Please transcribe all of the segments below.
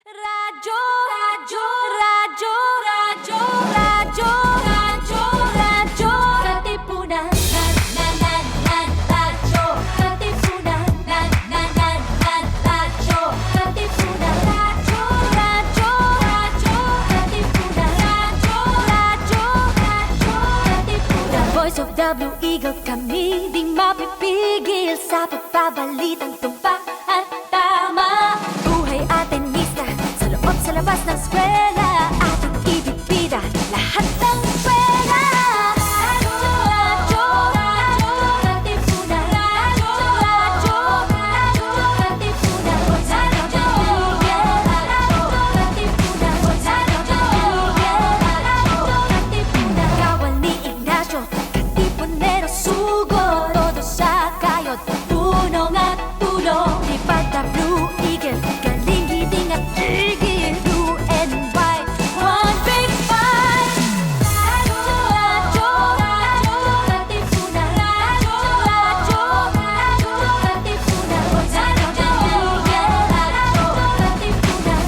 Radyo, radyo, radyo, radyo, radyo, radyo, radyo Katipunan, radyo Katipunan, radyo Katipunan, radyo, radyo, radyo Katipunan, radyo Katipunan. The voice of the Blue Eagle, kami di mapipigil sa pagbabalitang tumpak at tama. Buhay atenista sa loob sa labas ng eskwela, ating ibibida lahat ng eskwela. Radyo, radyo, Katipunan, radyo, radyo, Katipunan, radyo Eagle, radyo Katipunan, radyo Eagle, radyo Katipunan. Kawal ni Ignacio, Katipunero sugod, todo sa kayod, tunong at tulong. Lipad na Blue Eagle, galing hiding at tigil, blue and white, one big fight. Radyo, radyo, Katipunan, radyo, radyo, Katipunan, radyo Eagle, radyo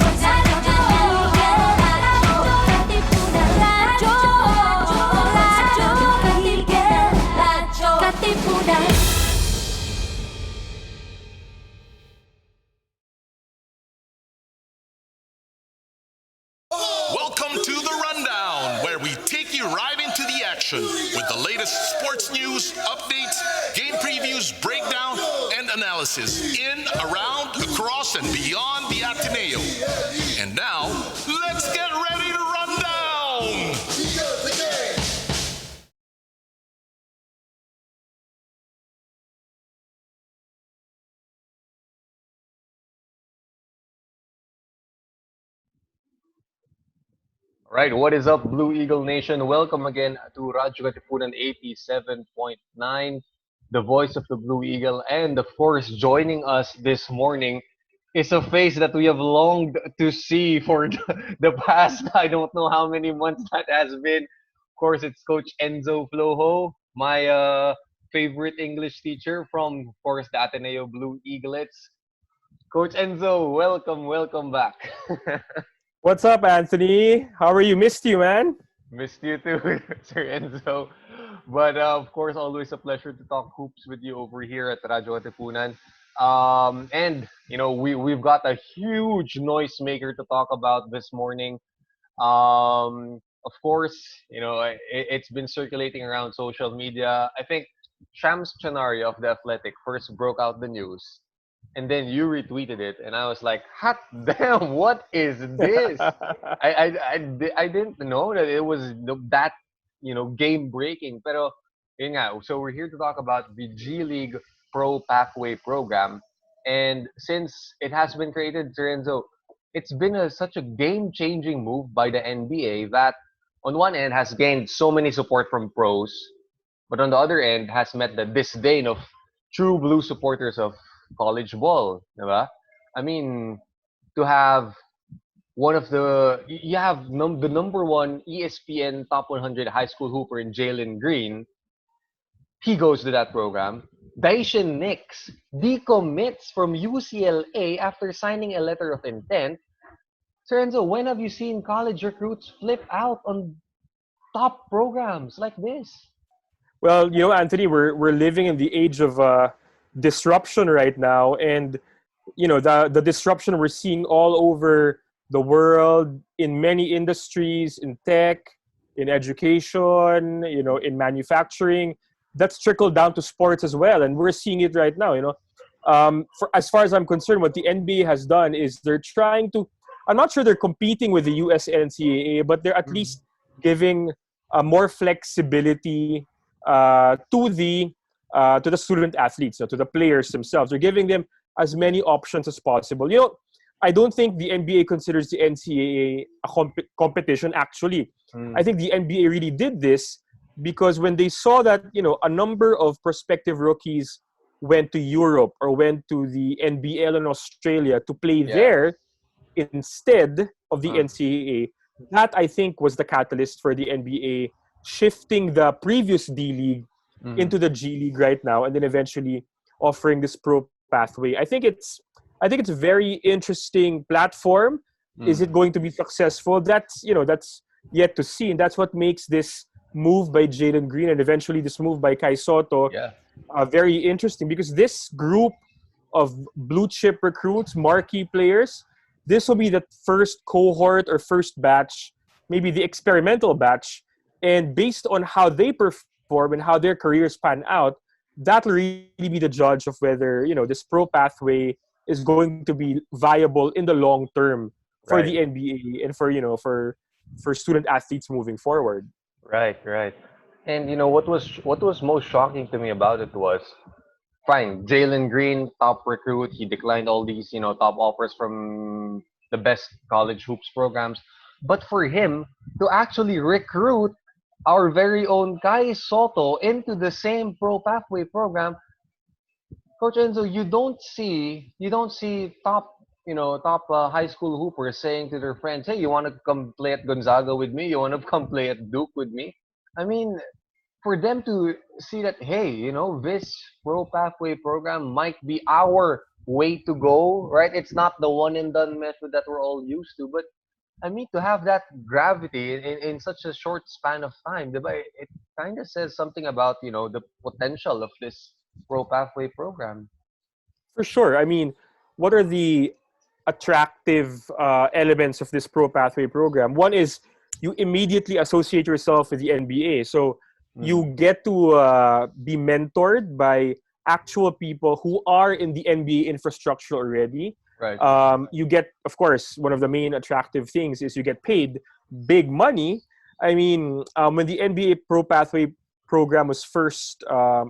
Katipunan, radyo Eagle, radyo Katipunan, radyo Katipunan. Welcome to The Rundown, where we take you right into the action with the latest sports news, updates, game previews, breakdown, and analysis in, around, across, and beyond the Ateneo. And now, let's get ready to run down! All right, what is up, Blue Eagle Nation? Welcome again to Radyo Katipunan 87.9, the voice of the Blue Eagle. And of course, joining us this morning is a face that we have longed to see for the past, I don't know how many months that has been. Of course, it's Coach Enzo Flojo, my favorite English teacher from, of course, the Ateneo Blue Eaglets. Coach Enzo, welcome back. What's up, Anthony? How are you? Missed you, man. Missed you too, Sir Enzo. But of course, always a pleasure to talk hoops with you over here at Radyo Katipunan. And you know, we've got a huge noisemaker to talk about this morning. Of course, you know, it's been circulating around social media. I think Shams Chanari of The Athletic first broke out the news, and then you retweeted it, and I was like, hot damn, what is this? I didn't know that it was that, you know, game breaking. Pero yun nga, so we're here to talk about the G League Pro Pathway program, and since it has been created, Lorenzo, it's been such a game-changing move by the NBA that on one end has gained so many support from pros, but on the other end has met the disdain of true blue supporters of college ball, diba? I mean, to have one of you have the number one ESPN top 100 high school hooper in Jalen Green, he goes to that program. Daishin Nix decommits from UCLA after signing a letter of intent. Sir Enzo, when have you seen college recruits flip out on top programs like this? Well, you know, Anthony, we're living in the age of disruption right now, and you know the disruption we're seeing all over the world in many industries, in tech, in education, you know, in manufacturing. That's trickled down to sports as well, and we're seeing it right now. You know, as far as I'm concerned, what the NBA has done is they're trying to. I'm not sure they're competing with the US NCAA, but they're at least giving more flexibility to the student athletes, to the players themselves. They're giving them as many options as possible. You know, I don't think the NBA considers the NCAA a competition, actually. I think the NBA really did this because when they saw that, you know, a number of prospective rookies went to Europe or went to the NBL in Australia to play there instead of the NCAA, that I think was the catalyst for the NBA shifting the previous D-League into the G League right now, and then eventually offering this pro pathway. I think it's a very interesting platform. Is it going to be successful? That's yet to see, and that's what makes this move by Jalen Green and eventually this move by Kai Sotto Yeah. very interesting, because this group of blue chip recruits, marquee players, this will be the first cohort or first batch, maybe the experimental batch, and based on how they perform and how their careers pan out, that'll really be the judge of whether this pro pathway is going to be viable in the long term for the Right. NBA and for student athletes moving forward. Right. Right. And what was most shocking to me about it was, fine, Jalen Green, top recruit. He declined all these top offers from the best college hoops programs. But for him to actually recruit our very own Kai Sotto into the same pro pathway program, Coach Enzo, you don't see top high school hoopers saying to their friends, "Hey, you want to come play at Gonzaga with me? You want to come play at Duke with me?" I mean, for them to see that, hey, this pro pathway program might be our way to go, right? It's not the one and done method that we're all used to, but I mean, to have that gravity in such a short span of time, diba, it kind of says something about the potential of this pro pathway program. For sure. I mean, what are the attractive elements of this pro pathway program? One is you immediately associate yourself with the NBA. So Mm, you get to be mentored by actual people who are in the NBA infrastructure already. right. You get, of course, one of the main attractive things is you get paid big money. I mean, when the NBA Pro Pathway program was first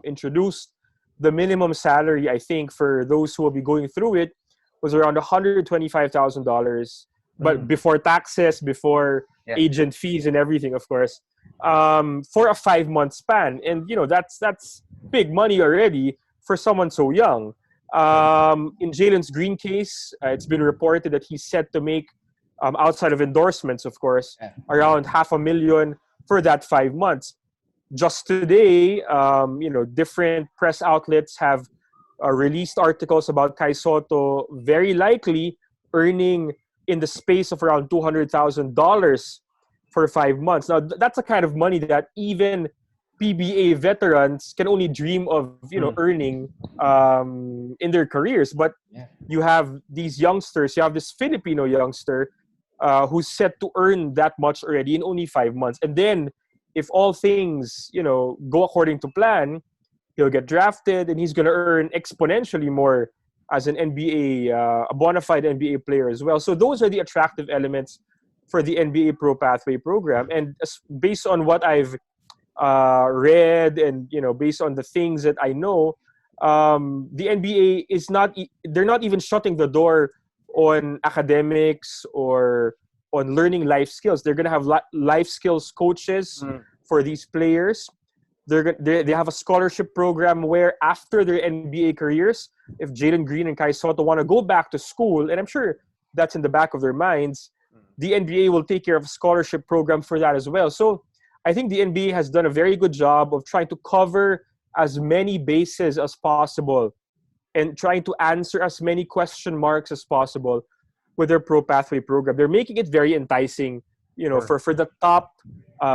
introduced, the minimum salary, I think, for those who will be going through it was around $125,000, but Mm, before taxes, before yeah. agent fees and everything, of course, for a 5 month span. And that's big money already for someone so young. Right. In Jalen's Green case, it's been reported that he's set to make, outside of endorsements, of course, Yeah. around half a million for that 5 months. Just today, different press outlets have released articles about Kai Sotto very likely earning in the space of around $200,000 for 5 months. Now, that's a kind of money that even PBA veterans can only dream of, Mm, earning in their careers. But yeah. you have these youngsters, you have this Filipino youngster who's set to earn that much already in only 5 months. And then, if all things, go according to plan, he'll get drafted and he's going to earn exponentially more as an NBA, a bona fide NBA player as well. So those are the attractive elements for the NBA Pro Pathway program. And based on what I've read and based on the things that I know, the NBA is not they're not even shutting the door on academics or on learning life skills. They're going to have life skills coaches Mm, for these players. They have a scholarship program where after their NBA careers, if Jalen Green and Kai Sotto want to go back to school, and I'm sure that's in the back of their minds, the NBA will take care of a scholarship program for that as well. So I think the NBA has done a very good job of trying to cover as many bases as possible and trying to answer as many question marks as possible with their Pro Pathway program. They're making it very enticing, sure. for the top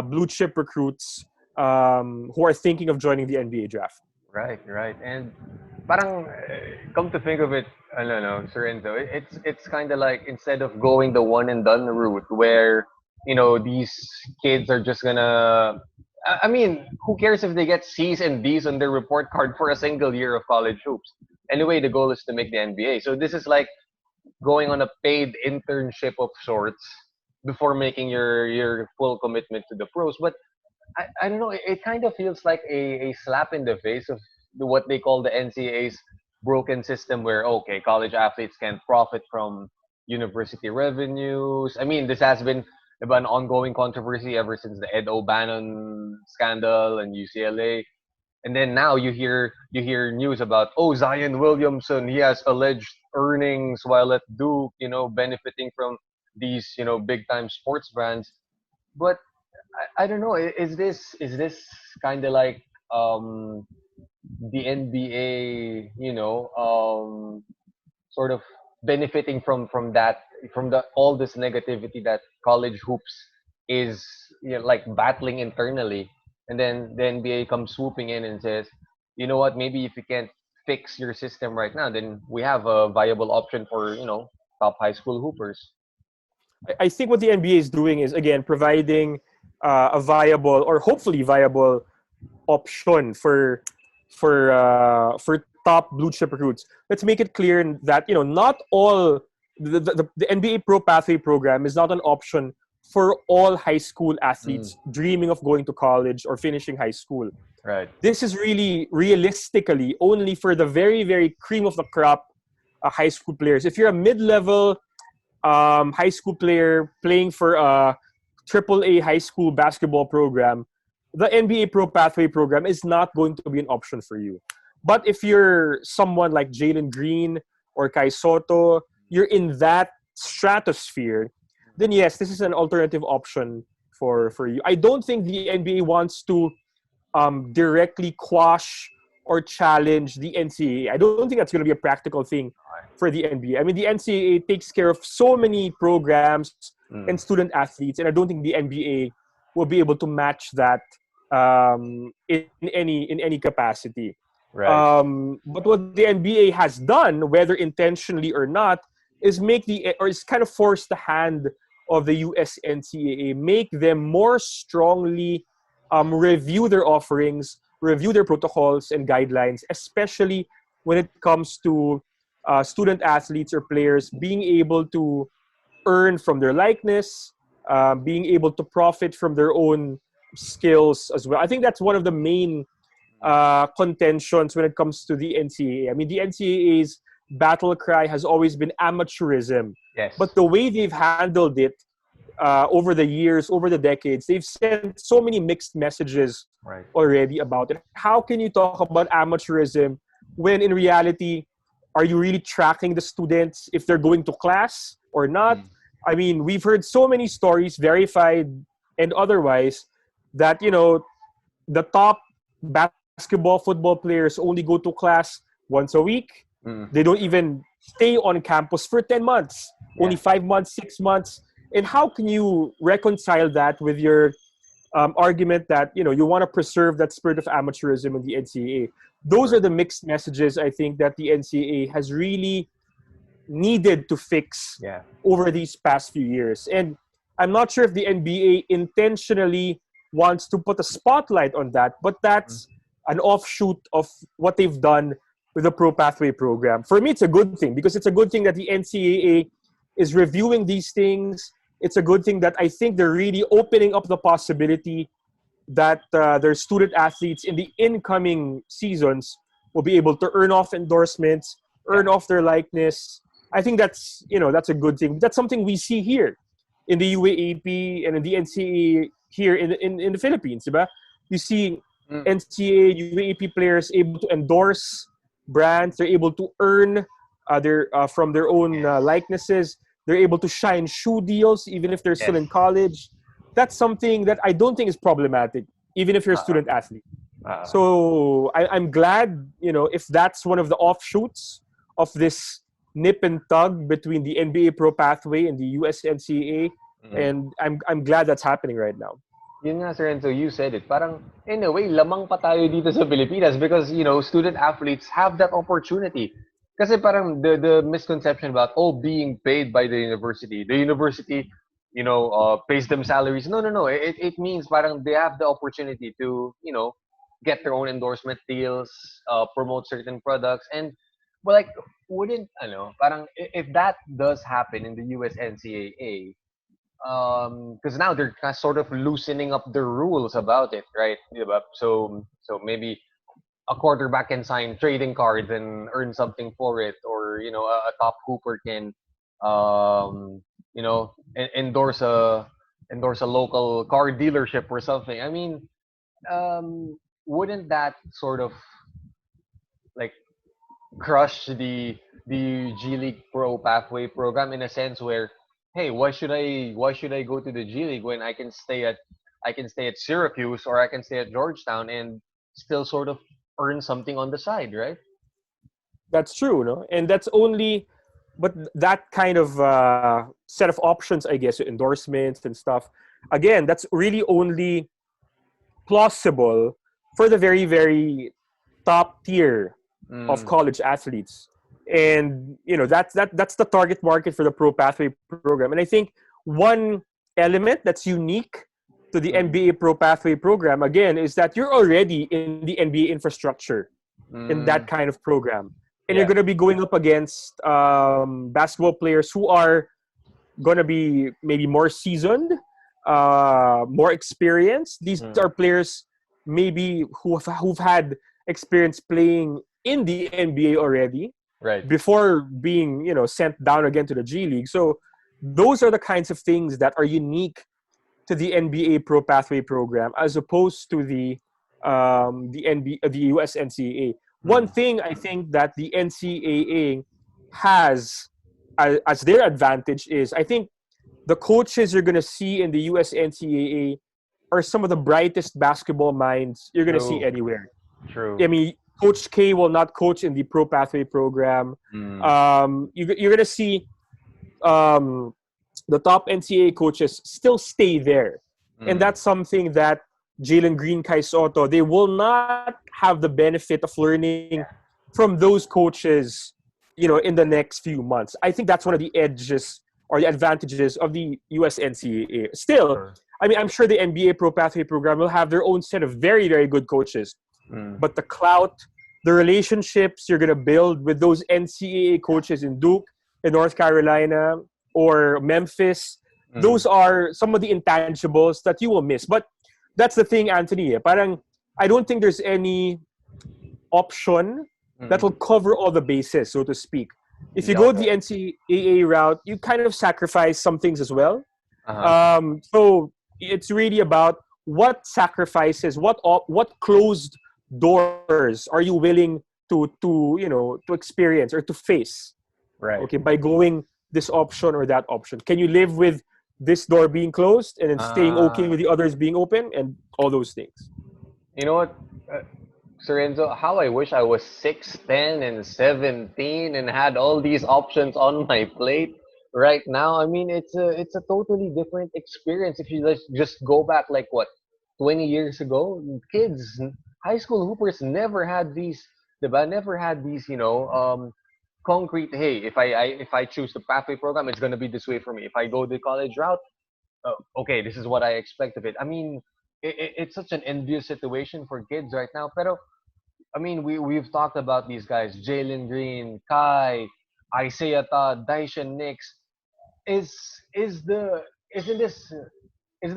blue chip recruits who are thinking of joining the NBA draft. Right, right. And parang come to think of it, I don't know, Sir Enzo, it's kind of like, instead of going the one and done route where these kids are just gonna. I mean, who cares if they get C's and D's on their report card for a single year of college hoops? Anyway, the goal is to make the NBA. So this is like going on a paid internship of sorts before making your full commitment to the pros. But I don't know. It kind of feels like a slap in the face of what they call the NCAA's broken system, where okay, college athletes can profit from university revenues. I mean, this has been an ongoing controversy ever since the Ed O'Bannon scandal and UCLA. And then now you hear news about, oh, Zion Williamson, he has alleged earnings while at Duke, benefiting from these big time sports brands. But I don't know. Is this kind of like the NBA, sort of benefiting from that, from the all this negativity that college hoops is, like battling internally, and then the NBA comes swooping in and says, you know what, maybe if you can't fix your system right now, then we have a viable option for top high school hoopers. I think what the NBA is doing is, again, providing a viable, or hopefully viable, option for top blue chip recruits. Let's make it clear that not all the NBA Pro Pathway program is not an option for all high school athletes dreaming of going to college or finishing high school. Right. This is really realistically only for the very, very cream of the crop high school players. If you're a mid-level high school player playing for a AAA high school basketball program, the NBA Pro Pathway program is not going to be an option for you. But if you're someone like Jalen Green or Kai Sotto, you're in that stratosphere, then yes, this is an alternative option for you. I don't think the NBA wants to directly quash or challenge the NCAA. I don't think that's going to be a practical thing for the NBA. I mean, the NCAA takes care of so many programs and student athletes, and I don't think the NBA will be able to match that in any capacity. Right. But what the NBA has done, whether intentionally or not, is is kind of force the hand of the US NCAA, make them more strongly review their offerings, review their protocols and guidelines, especially when it comes to student athletes or players being able to earn from their likeness, being able to profit from their own skills as well. I think that's one of the main contentions when it comes to the NCAA. I mean, the NCAA's battle cry has always been amateurism. Yes. But the way they've handled it over the years, over the decades, they've sent so many mixed messages already about it. How can you talk about amateurism when in reality, are you really tracking the students if they're going to class or not? I mean, we've heard so many stories, verified and otherwise, that the top basketball, football players only go to class once a week. They don't even stay on campus for 10 months, only 5 months, 6 months. And how can you reconcile that with your argument that you want to preserve that spirit of amateurism in the NCAA? Those are the mixed messages I think that the NCAA has really needed to fix over these past few years. And I'm not sure if the NBA intentionally wants to put a spotlight on that, but that's an offshoot of what they've done with the Pro Pathway program. For me, it's a good thing because it's a good thing that the NCAA is reviewing these things. It's a good thing that I think they're really opening up the possibility that their student athletes in the incoming seasons will be able to earn off endorsements, earn off their likeness. I think that's a good thing. That's something we see here in the UAAP and in the NCAA here in the Philippines, diba? You see NCAA, UAAP players able to endorse brands. They're able to earn from their own likenesses. They're able to shine shoe deals even if they're still in college. That's something that I don't think is problematic, even if you're a student athlete. So I'm glad, if that's one of the offshoots of this nip and tug between the NBA Pro Pathway and the US NCAA, and I'm glad that's happening right now. Yun nga, Sir Enzo, you said it. Parang, in a way, lamang pa tayo dito sa Pilipinas because, student athletes have that opportunity. Kasi parang the misconception about, being paid by the university pays them salaries. No. It means parang they have the opportunity to, get their own endorsement deals, promote certain products. And, parang if that does happen in the US NCAA, because now they're kind of sort of loosening up the rules about it, right? So maybe a quarterback can sign trading cards and earn something for it, or a top hooper can endorse a local car dealership or something. I mean, wouldn't that sort of like crush the G League Pro Pathway program in a sense where, hey, why should I go to the G League when I can stay at Syracuse or I can stay at Georgetown and still sort of earn something on the side, right? That's true, no? And that's only that kind of set of options, I guess, endorsements and stuff, again, that's really only plausible for the very, very top tier of college athletes. And that's the target market for the Pro Pathway program. And I think one element that's unique to the NBA Pro Pathway program, again, is that you're already in the NBA infrastructure in that kind of program. And you're going to be going up against basketball players who are going to be maybe more seasoned, more experienced. These are players maybe who've had experience playing in the NBA already, Right. before being sent down again to the G League. So those are the kinds of things that are unique to the NBA Pro Pathway program as opposed to the US NCAA. One thing I think that the NCAA has as their advantage is, I think the coaches you're going to see in the US NCAA are some of the brightest basketball minds you're going to see anywhere. True. I mean, Coach K will not coach in the Pro Pathway program. You're going to see the top NCAA coaches still stay there. And that's something that Jalen Green, Kai Sotto, they will not have the benefit of learning from those coaches, in the next few months. I think that's one of the edges or the advantages of the US NCAA. Still, I mean, I'm sure the NBA Pro Pathway program will have their own set of very, very good coaches. But the clout, the relationships you're going to build with those NCAA coaches in Duke, in North Carolina, or Memphis, those are some of the intangibles that you will miss. But that's the thing, Anthony. Parang, I don't think there's any option that will cover all the bases, so to speak. If you go the NCAA route, you kind of sacrifice some things as well. So it's really about what sacrifices, what closed doors are you willing to experience or to face, right? Okay, by going this option or that option. Can you live with this door being closed and then staying okay with the others being open, and all those things? You know what, Sir Enzo, how I wish I was 6'10" and 17 and had all these options on my plate right now. I mean, it's a totally different experience if you just go back like 20 years ago. Kids, high school hoopers never had these, diba? Never had these, concrete. Hey, if I choose the pathway program, it's gonna be this way for me. If I go the college route, okay, this is what I expect of it. I mean, it's such an envious situation for kids right now. Pero, I mean, we've talked about these guys: Jalen Green, Kai, Isaiah Todd, Daishan Nix. Isn't the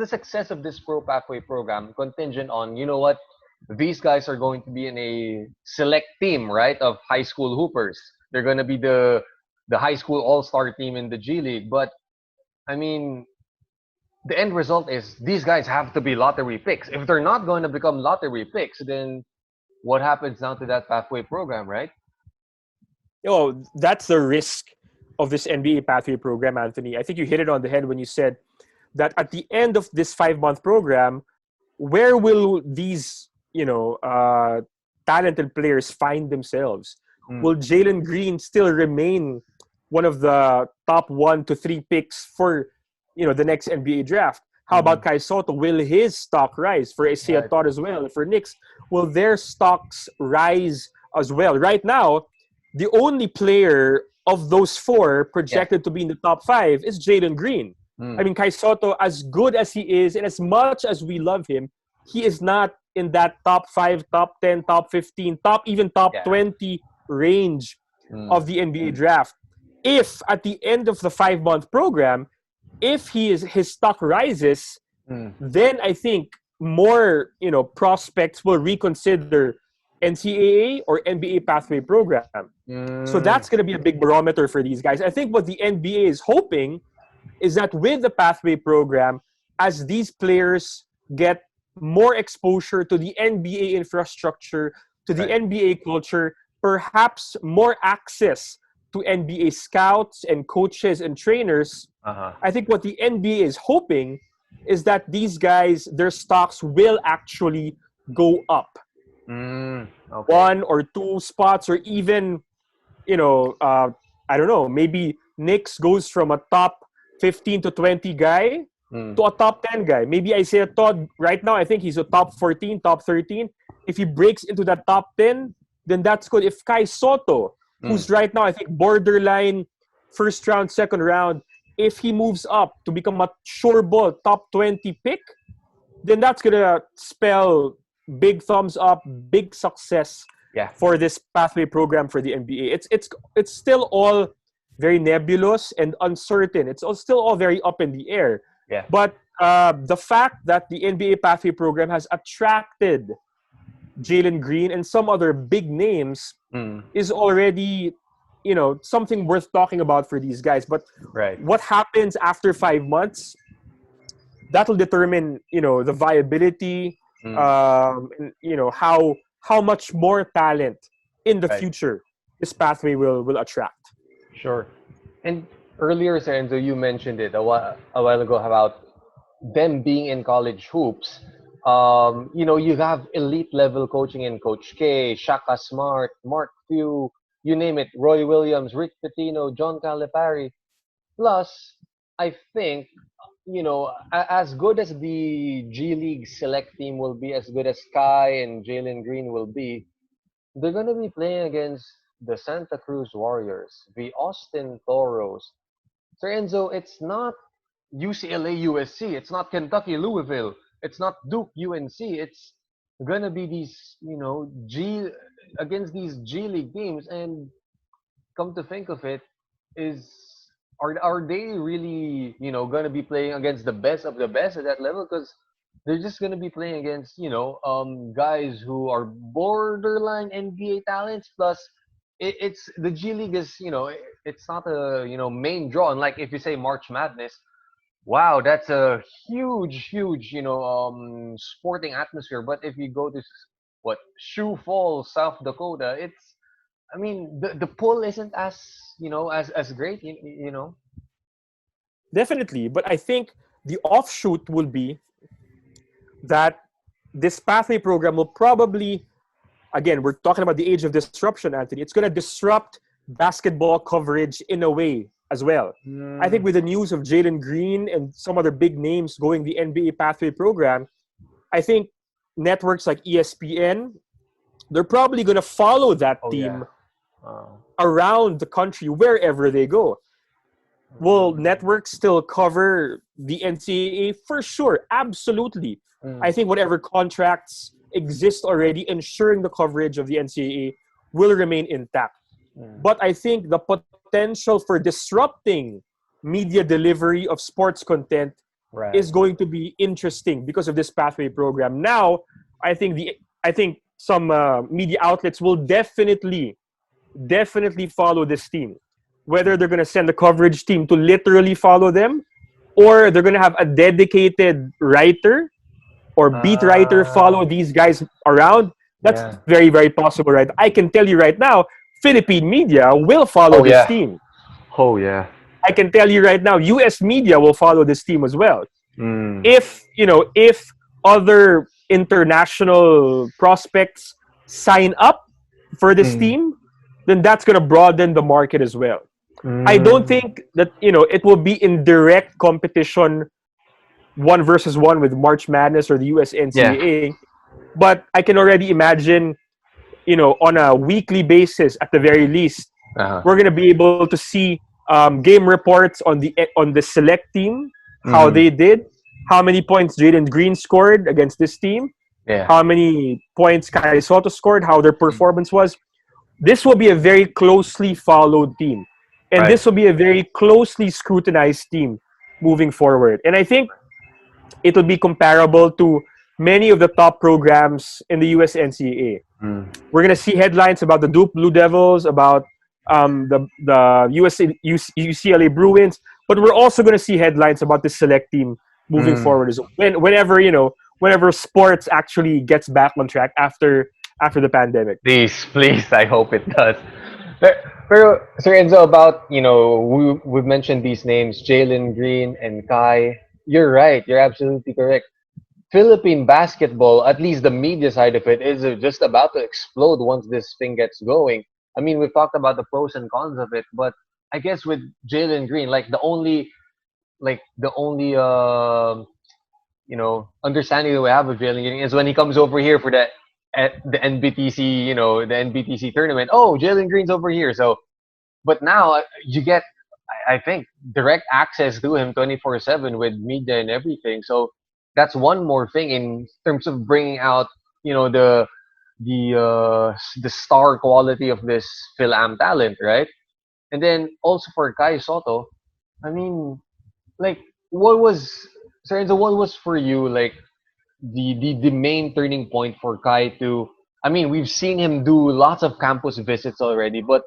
success of this Pro Pathway program contingent on, what, these guys are going to be in a select team, right, of high school hoopers? They're going to be the high school all-star team in the G League. But I mean, the end result is these guys have to be lottery picks. If they're not going to become lottery picks, then what happens now to that pathway program, right? That's the risk of this NBA pathway program, Anthony. I think you hit it on the head when you said that at the end of this 5-month program, where will these talented players find themselves? Will Jalen Green still remain one of the top 1 to 3 picks for the next NBA draft? How about Kai Sotto? Will his stock rise? For Isaiah Todd as well, and for Knicks, will their stocks rise as well? Right now, the only player of those 4 projected to be in the top 5 is Jalen Green. I mean, Kai Sotto, as good as he is, and as much as we love him, he is not in that top 5, top 10, top 15, even top 20 range of the NBA draft. If at the end of the 5-month program, if his stock rises, then I think more prospects will reconsider NCAA or NBA pathway program. So that's going to be a big barometer for these guys. I think what the NBA is hoping is that with the pathway program, as these players get more exposure to the NBA infrastructure, to the NBA culture, perhaps more access to NBA scouts and coaches and trainers, I think what the NBA is hoping is that these guys, their stocks will actually go up. 1 or 2 spots, or even, I don't know, maybe Knicks goes from a top 15 to 20 guy to a top 10 guy. Maybe Isaiah Todd, right now, I think he's a top 14, top 13. If he breaks into that top 10, then that's good. If Kai Sotto, who's right now, I think, borderline first round, second round, if he moves up to become a sure ball top 20 pick, then that's going to spell big thumbs up, big success for this pathway program for the NBA. It's still all very nebulous and uncertain. It's still all very up in the air. Yeah. But the fact that the NBA pathway program has attracted Jalen Green and some other big names is already, something worth talking about for these guys. But what happens after 5 months, that'll determine, the viability, how much more talent in the future this pathway will attract. Sure. And earlier, Sir Enzo, you mentioned it a while ago about them being in college hoops. You have elite level coaching in Coach K, Shaka Smart, Mark Few, you name it, Roy Williams, Rick Pitino, John Calipari. Plus, I think, as good as the G League select team will be, as good as Kai and Jalen Green will be, they're going to be playing against the Santa Cruz Warriors, the Austin Toros. Sir Enzo, it's not UCLA USC, it's not Kentucky Louisville, it's not Duke UNC, it's going to be these, against these G League teams. And come to think of it, are they really, going to be playing against the best of the best at that level? Because they're just going to be playing against, guys who are borderline NBA talents. Plus, it's the G League is, it's not a, main draw. And like if you say March Madness, wow, that's a huge, sporting atmosphere. But if you go to Sioux Falls, South Dakota, the pull isn't as as great, Definitely, but I think the offshoot will be that this pathway program will probably, again, we're talking about the age of disruption, Anthony. It's going to disrupt basketball coverage in a way as well. I think with the news of Jalen Green and some other big names going the NBA pathway program, I think networks like ESPN, they're probably going to follow that team around the country, wherever they go. Will networks still cover the NCAA? For sure, absolutely. I think whatever contracts exist already ensuring the coverage of the NCAA will remain intact. But I think the potential for disrupting media delivery of sports content is going to be interesting because of this pathway program. Now, I think some media outlets will definitely follow this team. Whether they're going to send the coverage team to literally follow them, or they're going to have a dedicated writer or beat writer follow these guys around, that's very, very possible, right? I can tell you right now, Philippine media will follow this team. Oh, yeah. I can tell you right now, US media will follow this team as well. If other international prospects sign up for this team, then that's going to broaden the market as well. I don't think that, it will be in direct competition 1-versus-1 with March Madness or the US NCAA. But I can already imagine, on a weekly basis, at the very least, we're going to be able to see game reports on the select team, how they did, how many points Jalen Green scored against this team, how many points Kai Sotto scored, how their performance was. This will be a very closely followed team. And this will be a very closely scrutinized team moving forward. And I think it will be comparable to many of the top programs in the US NCAA. We're going to see headlines about the Duke Blue Devils, about the UCLA Bruins, but we're also going to see headlines about the select team moving forward as well. Whenever sports actually gets back on track after the pandemic. Please, I hope it does. Pero Sir Enzo, about, we've mentioned these names, Jalen Green and Kai. You're right. You're absolutely correct. Philippine basketball, at least the media side of it, is just about to explode once this thing gets going. I mean, we've talked about the pros and cons of it, but I guess with Jalen Green, like the only understanding that we have of Jalen Green is when he comes over here for the NBTC, the NBTC tournament. Oh, Jalen Green's over here. So, but now you get, I think, direct access to him 24/7 with media and everything. So that's one more thing in terms of bringing out, the star quality of this Phil Am talent, right? And then also for Kai Sotto, I mean, like, what was, Sir Enzo, what was for you like the main turning point for Kai to? I mean, we've seen him do lots of campus visits already, but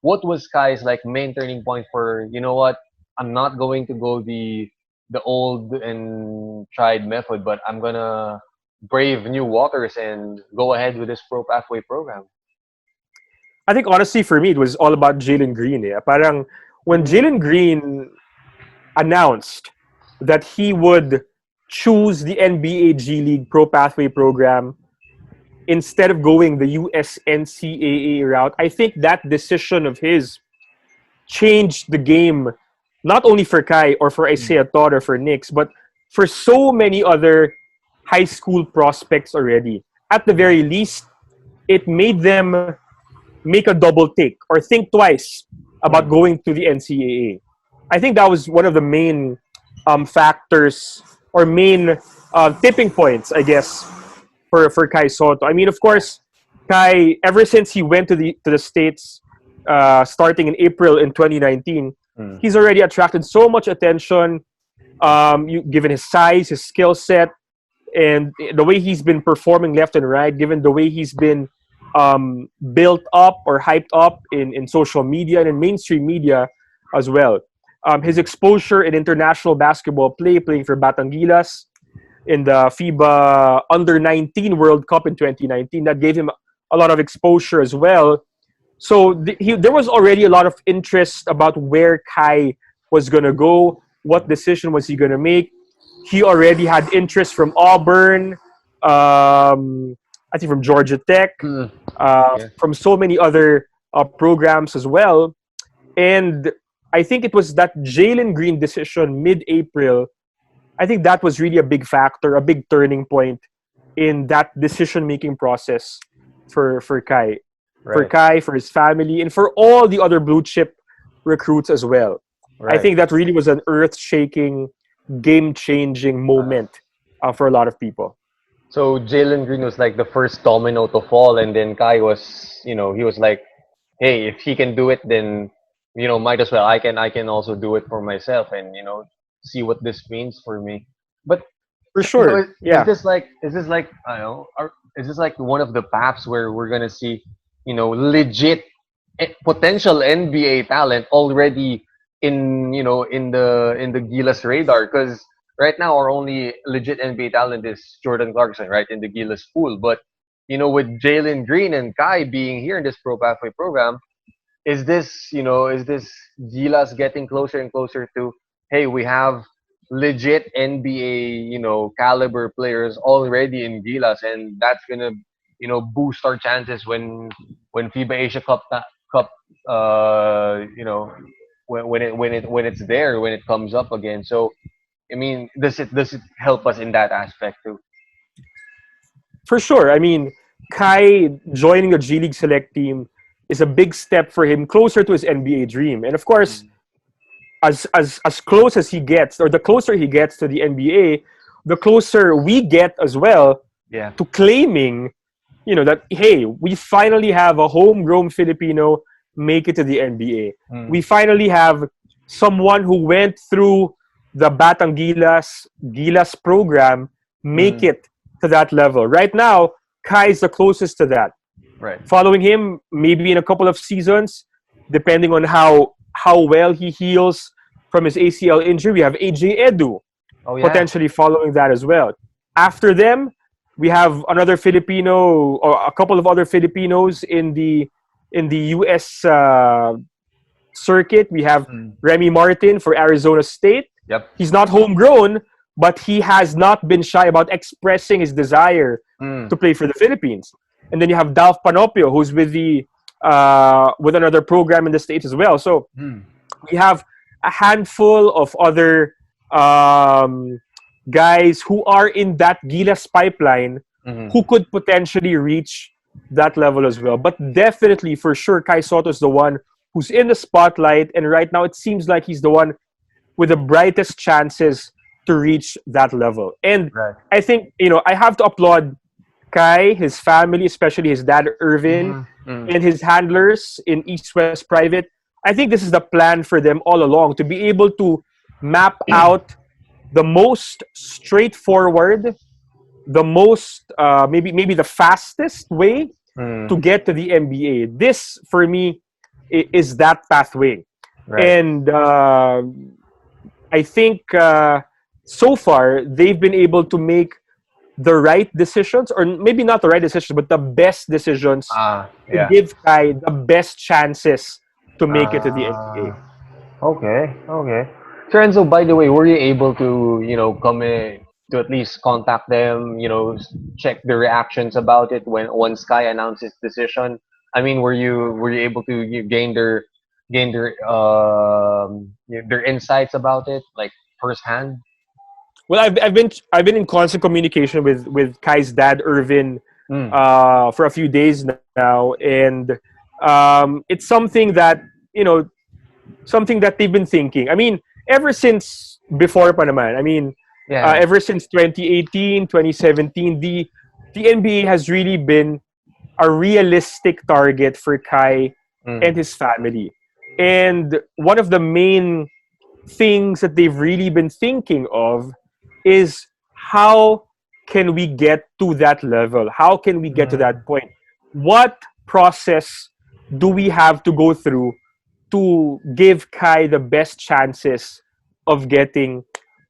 what was Kai's like main turning point for? You know what? I'm not going to go the old and tried method, but I'm gonna brave new waters and go ahead with this pro pathway program. I think honestly for me it was all about Jalen Green. Yeah, parang when Jalen Green announced that he would choose the NBA GLeague Pro Pathway program instead of going the US NCAA route, I think that decision of his changed the game, not only for Kai or for Isaiah Todd or for Knicks, but for so many other high school prospects already. At the very least, it made them make a double take or think twice about going to the NCAA. I think that was one of the main factors or main tipping points, I guess, for Kai Sotto. I mean, of course, Kai, ever since he went to the States, starting in April in 2019, he's already attracted so much attention, given his size, his skill set, and the way he's been performing left and right, given the way he's been built up or hyped up in social media and in mainstream media as well. His exposure in international basketball play, playing for Gilas in the FIBA Under-19 World Cup in 2019, that gave him a lot of exposure as well. So there was already a lot of interest about where Kai was going to go, what decision was he going to make. He already had interest from Auburn, I think from Georgia Tech, from so many other programs as well. And I think it was that Jalen Green decision mid-April. I think that was really a big factor, a big turning point in that decision-making process for Kai. Right. For Kai, for his family, and for all the other blue-chip recruits as well. Right. I think that really was an earth-shaking, game-changing moment for a lot of people. So Jalen Green was like the first domino to fall, and then Kai was, he was like, hey, if he can do it, then, might as well. I can also do it for myself, and, see what this means for me. But for sure, is this like I don't know, is this like one of the paths where we're gonna see, legit potential NBA talent already in the Gilas radar? Because right now our only legit NBA talent is Jordan Clarkson, right, in the Gilas pool. But with Jalen Green and Kai being here in this Pro Pathway program, is this Gilas getting closer and closer to, hey, we have legit NBA, caliber players already in Gilas, and that's gonna, boost our chances when FIBA Asia Cup, when it's there, when it comes up again. So, I mean, does it help us in that aspect too? For sure. I mean, Kai joining the G League Select team is a big step for him closer to his NBA dream, and of course. As close as he gets, or the closer he gets to the NBA, the closer we get as well to claiming, that, hey, we finally have a homegrown Filipino make it to the NBA. We finally have someone who went through the Gilas program make it to that level. Right now, Kai is the closest to that. Right. Following him, maybe in a couple of seasons, depending on how well he heals from his ACL injury, we have AJ Edu potentially following that as well. After them, we have another Filipino or a couple of other Filipinos in the US circuit. We have Remy Martin for Arizona State. Yep. He's not homegrown, but he has not been shy about expressing his desire to play for the Philippines. And then you have Dalf Panopio, who's with another program in the States as well. So We have a handful of other um, guys who are in that Gilas pipeline Mm-hmm. who could potentially reach that level as well. But definitely, for sure, Kai Sotto is the one who's in the spotlight, and right now it seems like he's the one with the brightest chances to reach that level. And Right. I think, I have to applaud Kai, his family, especially his dad Irvin, Mm-hmm. and his handlers in East West Private. I think this is the plan for them all along, to be able to map out the most straightforward, the most maybe the fastest way Mm-hmm. to get to the NBA. This for me is that pathway, Right. and I think so far they've been able to make the right decisions, or maybe not the right decisions, but the best decisions to Yeah. give Kai the best chances to make it to the NBA. Ah. Okay, okay. So Enzo, by the way, were you able to, come in to at least contact them, check the reactions about it when once Sky announced his decision? I mean, were you able to gain their insights about it, like firsthand? Well, I've been in constant communication with Kai's dad Irvin Mm. for a few days now, and it's something that they've been thinking. I mean, ever since before pa naman. I mean, Yeah. ever since 2018, 2017, the NBA has really been a realistic target for Kai and Mm. his family. And one of the main things that they've really been thinking of is, how can we get to that level? How can we get to Mm. that point? What process do we have to go through to give Kai the best chances of getting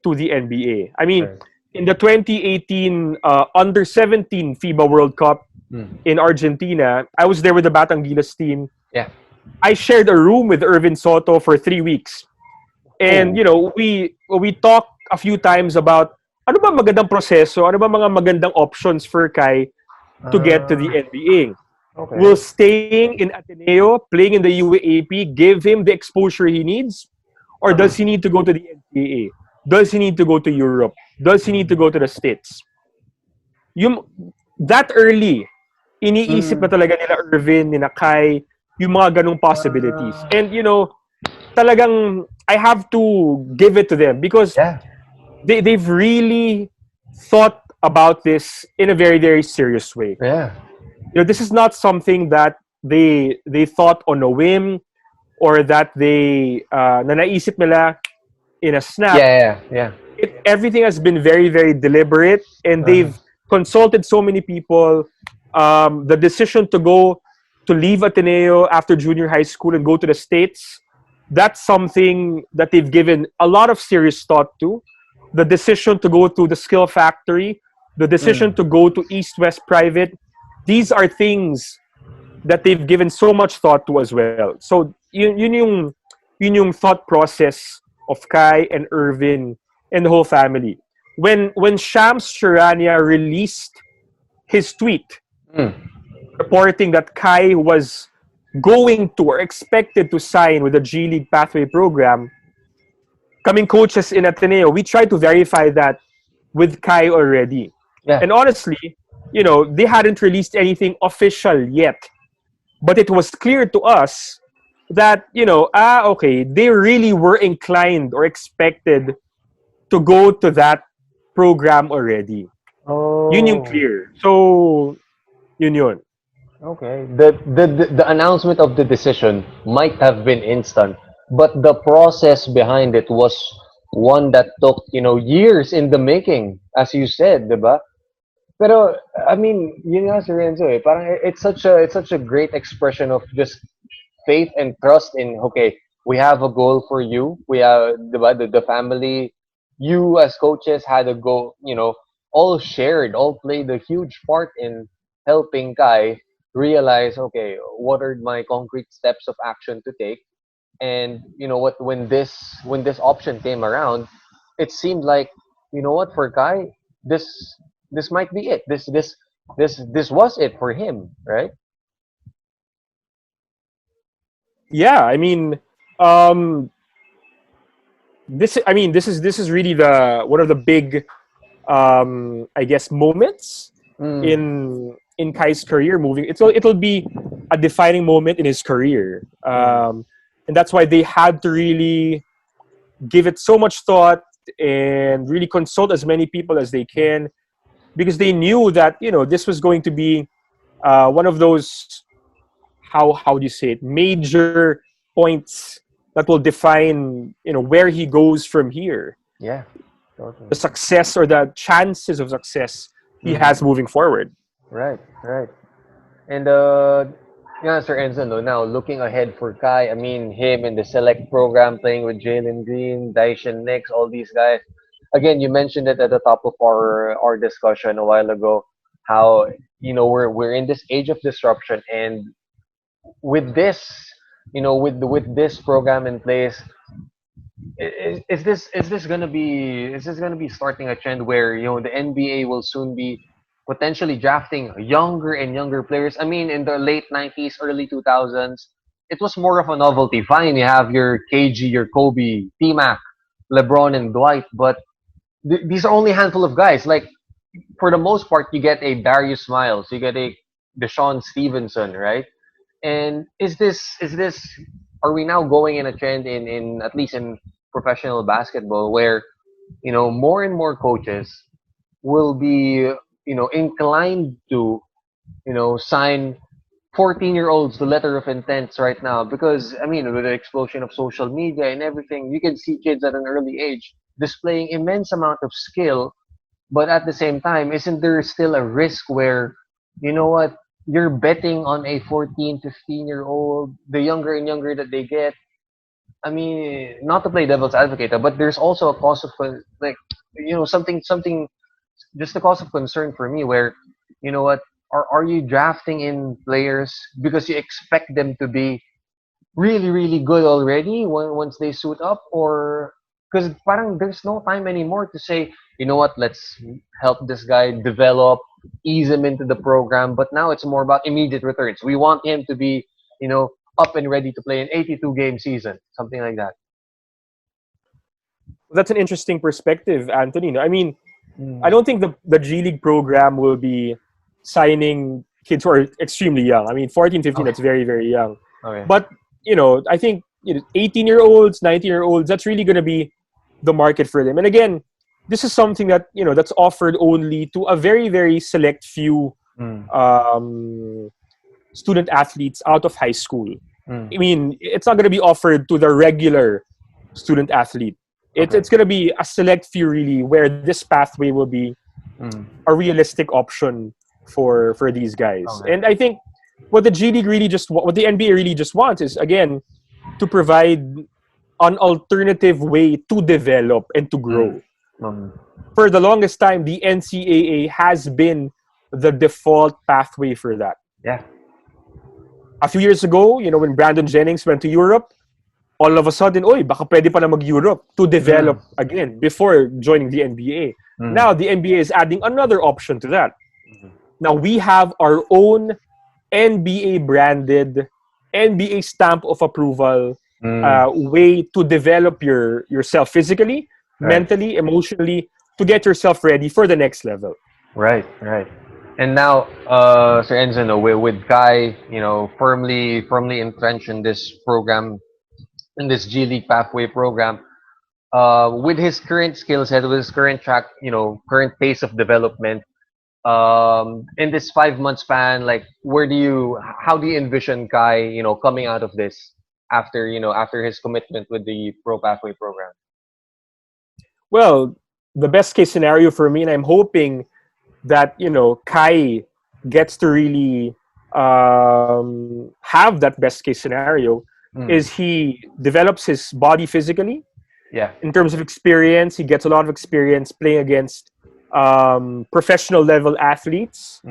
to the NBA? I mean, Right. in the 2018 Under 17 FIBA World Cup Mm. in Argentina, I was there with the Batang Gilas team. Yeah. I shared a room with Irvin Soto for 3 weeks. And, Oh. we talked a few times about ano ba magandang proseso, ano ba mga magandang options for Kai to get to the Ah. NBA. Okay. Will staying in Ateneo, playing in the UAAP, give him the exposure he needs? Or does he need to go to the NCAA? Does he need to go to Europe? Does he need to go to the States? Yung, that early, iniisip na Mm. talaga nila Irvin, nila Kai, yung mga ganong possibilities. Ah. And, talagang I have to give it to them, because Yeah. they've really thought about this in a very, very serious way. Yeah. This is not something that they thought on a whim, or that they na naisip nila in a snap. Yeah. Yeah. Everything has been very, very deliberate, and Uh-huh. they've consulted so many people. The decision to leave Ateneo after junior high school and go to the States, that's something that they've given a lot of serious thought to. The decision to go to the Skill Factory, the decision to go to East West Private, these are things that they've given so much thought to as well. So yun yung thought process of Kai and Irvin and the whole family. When Shams Charania released his tweet Mm. reporting that Kai was going to or expected to sign with the G League Pathway program, coming coaches in Ateneo, we tried to verify that with Kai already. Yeah. And honestly, they hadn't released anything official yet. But it was clear to us that, okay, they really were inclined or expected to go to that program already. Yun yung Oh. clear. So, yun. Okay. The announcement of the decision might have been instant, but the process behind it was one that took, years in the making, as you said, diba? Pero I mean, yun nga si Renzo eh. Parang it's such a great expression of just faith and trust in, okay, we have a goal for you. We have, diba, the family, you as coaches had a goal, all played a huge part in helping Kai realize, okay, what are my concrete steps of action to take? And you know what, when this option came around, it seemed like, what, for Kai, this this might be it. This was it for him, right? Yeah, I mean, um, this is really the one of the big, I guess, moments Mm. in Kai's career. It'll be a defining moment in his career, and that's why they had to really give it so much thought and really consult as many people as they can, because they knew that this was going to be one of those, how do you say it, major points that will define where he goes from here, Yeah. Totally. the success or the chances of success he has moving forward. Right. Right. And yeah, Sir Enzo, no, now looking ahead for Kai, I mean, him in the select program playing with Jalen Green, Daishan Nix, all these guys. Again, you mentioned it at the top of our discussion a while ago, how we're in this age of disruption, and with this, with this program in place, is this gonna be starting a trend where the NBA will soon be potentially drafting younger and younger players? I mean, in the late '90s, early 2000s, it was more of a novelty. Fine, you have your KG, your Kobe, T Mac, LeBron, and Dwight, but these are only a handful of guys. Like, for the most part, you get a Darius Miles, you get a Deshaun Stevenson, right? And is this are we now going in a trend in at least in professional basketball where more and more coaches will be inclined to sign 14-year-olds to letter of intents right now? Because I mean, with the explosion of social media and everything, you can see kids at an early age displaying immense amount of skill, but at the same time, isn't there still a risk where, what, you're betting on a 14, 15-year-old, the younger and younger that they get? I mean, not to play devil's advocate, but there's also a cause of like, something, just a cause of concern for me where, what, are you drafting in players because you expect them to be really, really good already once they suit up? Or because parang there's no time anymore to say, what, let's help this guy develop, ease him into the program. But now it's more about immediate returns. We want him to be, up and ready to play an 82 game season, something like that. That's an interesting perspective, Anthony. I mean, I Mm. don't think the G League program will be signing kids who are extremely young. I mean, 14, 15, Okay. that's very, very young. Okay. But, I think 18-year-olds, 19-year-olds, that's really going to be the market for them. And again, this is something that, that's offered only to a very, very select few Mm. student athletes out of high school. Mm. I mean, it's not going to be offered to the regular student athlete. Okay. It's going to be a select few, really, where this pathway will be Mm. a realistic option for these guys. Okay. And I think what the G League what the NBA really just wants is, again, to provide an alternative way to develop and to grow. Mm. For the longest time, the NCAA has been the default pathway for that. Yeah. A few years ago, when Brandon Jennings went to Europe, all of a sudden, oy, baka pwede pala mag-Europe to develop again before joining the NBA. Mm. Now, the NBA is adding another option to that. Now, we have our own NBA-branded, NBA stamp of approval way to develop yourself physically, Right. mentally, emotionally, to get yourself ready for the next level. Right, right. And now, Sir Enzo, no, with Kai, firmly entrenched in this program, in this G League Pathway program, with his current skill set, with his current track, current pace of development, in this 5 month span, like, how do you envision Kai, coming out of this after his commitment with the Pro Pathway program? Well, the best case scenario for me, and I'm hoping that Kai gets to really have that best case scenario, is he develops his body physically. Yeah. In terms of experience, he gets a lot of experience playing against professional level athletes.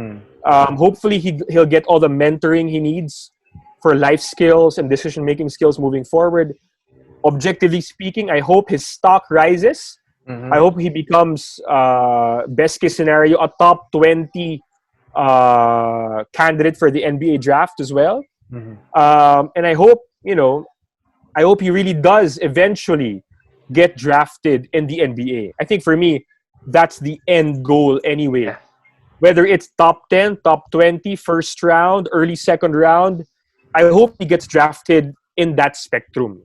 Hopefully, he'll get all the mentoring he needs for life skills and decision making skills moving forward. Objectively speaking, I hope his stock rises. I hope he becomes, best case scenario, a top 20 candidate for the NBA draft as well. And I hope he really does eventually get drafted in the NBA. I think for me, that's the end goal anyway. Yeah. Whether it's top 10, top 20, first round, early second round, I hope he gets drafted in that spectrum.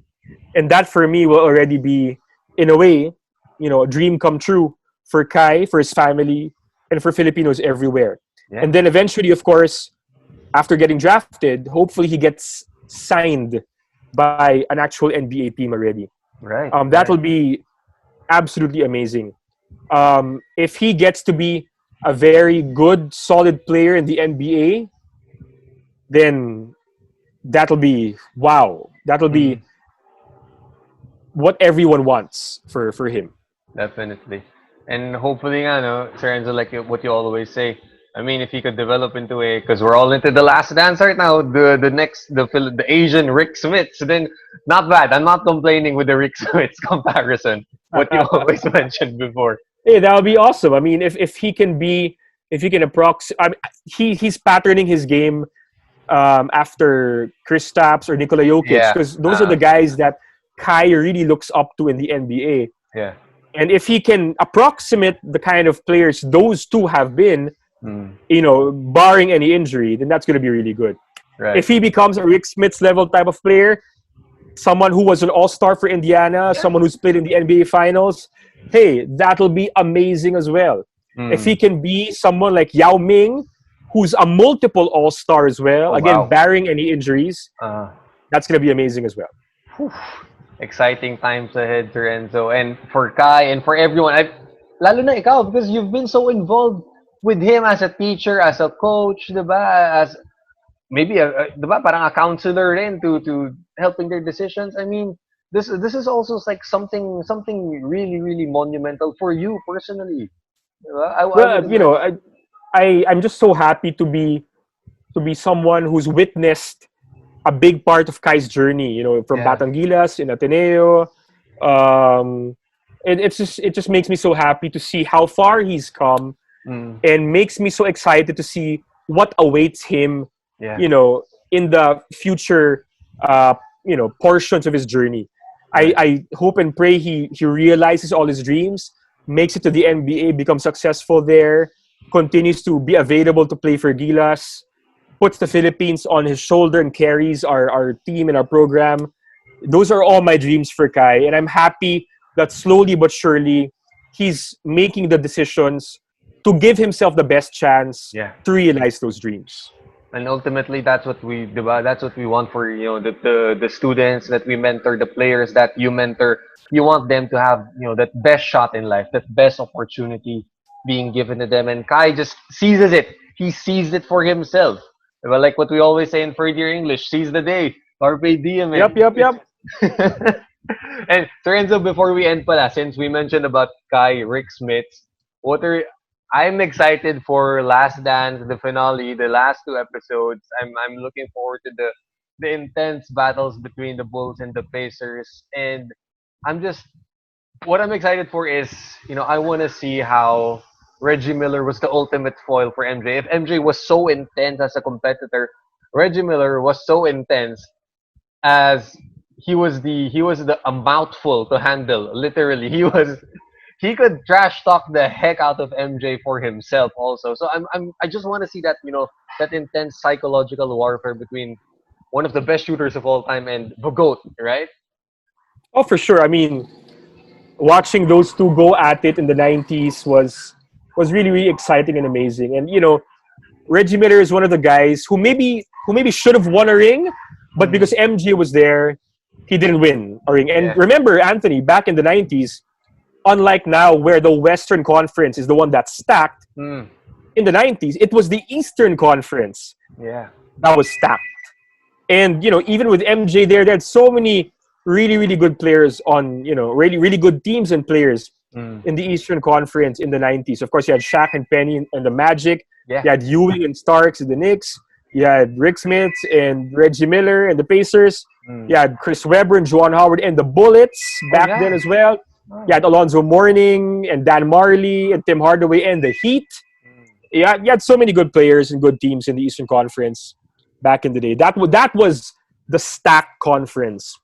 And that for me will already be, in a way, a dream come true for Kai, for his family, and for Filipinos everywhere. Yeah. And then eventually, of course, after getting drafted, hopefully he gets signed by an actual NBA team already. Right. That will right. be absolutely amazing. If he gets to be a very good, solid player in the NBA, then that'll be wow. That'll be what everyone wants for him. Definitely. And hopefully, no, Sir Enzo, like what you always say. I mean, if he could develop into because we're all into the last dance right now, the Asian Rick Smiths, then not bad. I'm not complaining with the Rick Smiths comparison. What you always mentioned before. Hey, that would be awesome. I mean, if he can I mean, he's patterning his game after Kristaps or Nikola Jokic, Yeah. because those are the guys that Kai really looks up to in the NBA. Yeah. And if he can approximate the kind of players those two have been, barring any injury, then that's going to be really good. Right. If he becomes a Rick Smiths level type of player, someone who was an all-star for Indiana, someone who's played in the NBA Finals, hey, that'll be amazing as well. If he can be someone like Yao Ming, who's a multiple all-star as well, again, barring any injuries, that's going to be amazing as well. Whew. Exciting times ahead, Sir Enzo. And for Kai and for everyone, lalo na ikaw, because you've been so involved with him as a teacher, as a coach, diba? As maybe, diba, parang a counselor rin to helping their decisions. I mean, this is also like something really, really monumental for you personally. Diba? I'm just so happy to be someone who's witnessed a big part of Kai's journey, from Gilas in Ateneo. It just makes me so happy to see how far he's come, and makes me so excited to see what awaits him, in the future, portions of his journey. I hope and pray he realizes all his dreams, makes it to the NBA, becomes successful there, continues to be available to play for Gilas, puts the Philippines on his shoulder and carries our team and our program. Those are all my dreams for Kai. And I'm happy that slowly but surely he's making the decisions to give himself the best chance to realize those dreams. And ultimately, that's what we want for the students that we mentor, the players that you mentor. You want them to have that best shot in life, that best opportunity being given to them. And Kai just seizes it. He sees it for himself. Well, like what we always say in third year English, seize the day. Carpe diem. Yep. And Sir Enzo, before we end pala, since we mentioned about Kai, Rick Smiths, I'm excited for Last Dance, the finale, the last two episodes. I'm looking forward to the intense battles between the Bulls and the Pacers. And what I'm excited for is, I want to see how Reggie Miller was the ultimate foil for MJ. If MJ was so intense as a competitor, Reggie Miller was so intense as he was a mouthful to handle. Literally, he could trash talk the heck out of MJ for himself also. So I just want to see that that intense psychological warfare between one of the best shooters of all time and the GOAT, right? Oh, for sure. I mean, watching those two go at it in the 90s was really, really exciting and amazing. And Reggie Miller is one of the guys who maybe should have won a ring, but because MJ was there, he didn't win a ring. And remember, Anthony, back in the 90s, unlike now where the Western Conference is the one that's stacked, in the 90s, it was the Eastern Conference that was stacked. And, even with MJ there, they had so many really, really good players on, really, really good teams and players in the Eastern Conference in the 90s. Of course, you had Shaq and Penny and the Magic. You had Ewing and Starks in the Knicks. You had Rick Smith and Reggie Miller and the Pacers. You had Chris Webber and Juwan Howard and the Bullets back then as well. You had Alonzo Mourning and Dan Marley and Tim Hardaway and the Heat. You had so many good players and good teams in the Eastern Conference back in the day. That was the stacked conference.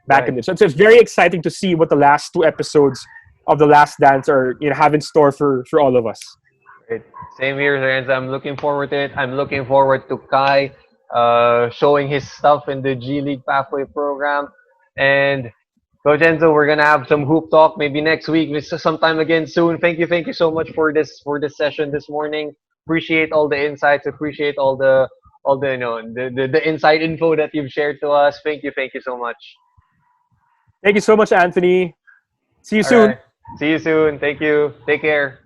back Right. in this. So it's very exciting to see what the last 2 episodes of The Last Dance are, have in store for all of us. Right. Same here, Renz. I'm looking forward to it. I'm looking forward to Kai showing his stuff in the G League Pathway program. And Coach Enzo, we're gonna have some hoop talk maybe next week, sometime again soon. Thank you so much for this session this morning. Appreciate all the insights. Appreciate all the the inside info that you've shared to us. Thank you so much. Thank you so much, Anthony. See you All soon. right. See you soon. Thank you. Take care.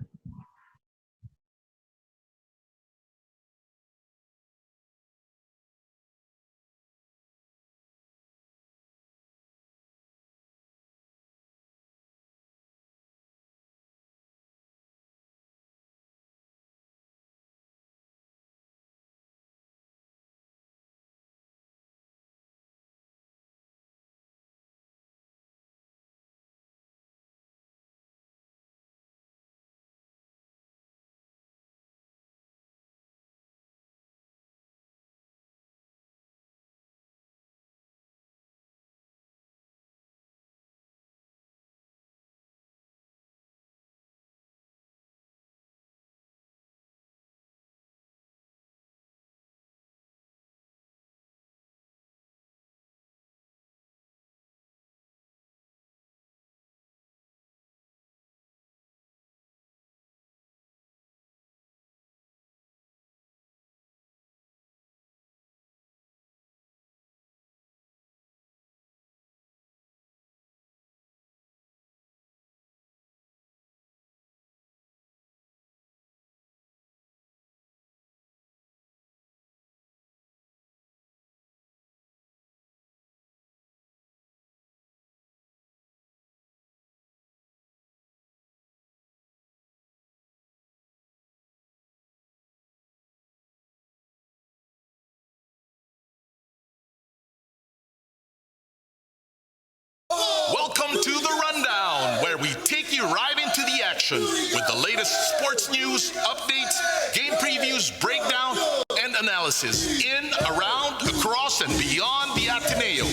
Welcome to the Rundown, where we take you right into the action with the latest sports news, updates, game previews, breakdown, and analysis in, around, across, and beyond the Ateneo.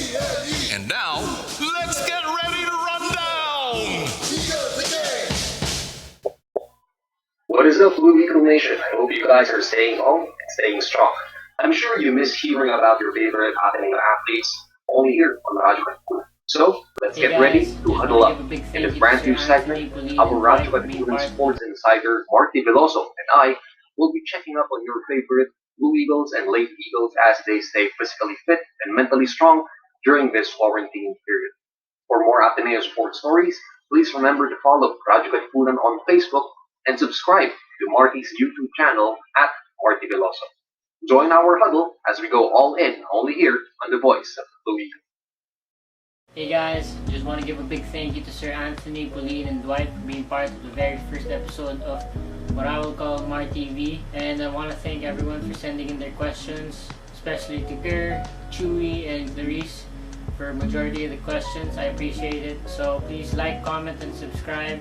And now, let's get ready to run down! What is up, Blue Eagle Nation? I hope you guys are staying home and staying strong. I'm sure you miss hearing about your favorite Ateneo athletes only here on Radyo Katipunan. So, let's get ready to huddle up. In this brand new segment, our Radyo Katipunan Sports Insider, Marty Veloso, and I will be checking up on your favorite Blue Eagles and Lady Eagles as they stay physically fit and mentally strong during this quarantine period. For more Ateneo sports stories, please remember to follow Radyo Katipunan on Facebook and subscribe to Marty's YouTube channel at Marty Veloso. Join our huddle as we go all in only here on the voice of Blue Eagle. Hey guys, just want to give a big thank you to Sir Anthony, Pauline, and Dwight for being part of the very first episode of what I will call Marty TV. And I want to thank everyone for sending in their questions, especially to Kerr, Chewy, and Clarice for majority of the questions. I appreciate it. So please like, comment, and subscribe.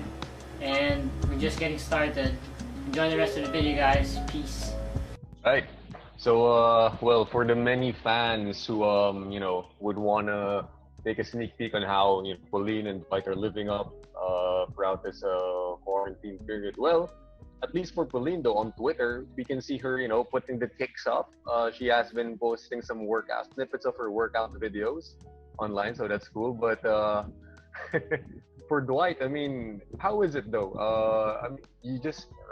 And we're just getting started. Enjoy the rest of the video, guys. Peace. Right. So, well, for the many fans who, would want to take a sneak peek on how Pauline and Dwight are living up throughout this quarantine period. Well, at least for Pauline, though, on Twitter, we can see her, putting the kicks up. She has been posting some workout snippets of her workout videos online, so that's cool. But for Dwight, I mean, how is it though? I mean,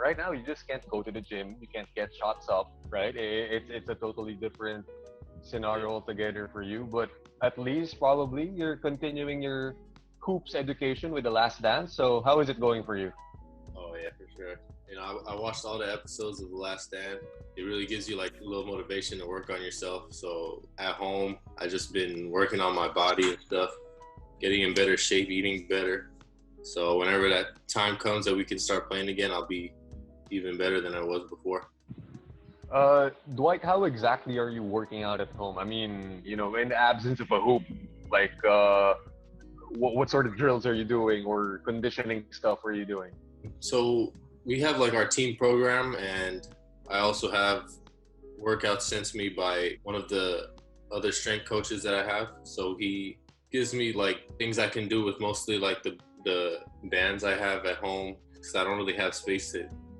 right now you just can't go to the gym. You can't get shots up, right? It's a totally different scenario altogether for you. But at least probably you're continuing your hoops education with The Last Dance. So how is it going for you? Oh yeah, for sure. I watched all the episodes of The Last Stand. It really gives you like a little motivation to work on yourself. So at home, I just been working on my body and stuff, getting in better shape, eating better. So whenever that time comes that we can start playing again, I'll be even better than I was before. Dwight, how exactly are you working out at home? I mean, in the absence of a hoop, like what sort of drills are you doing or conditioning stuff are you doing? So we have like our team program, and I also have workouts sent to me by one of the other strength coaches that I have. So he gives me like things I can do with mostly like the bands I have at home, because I don't really have space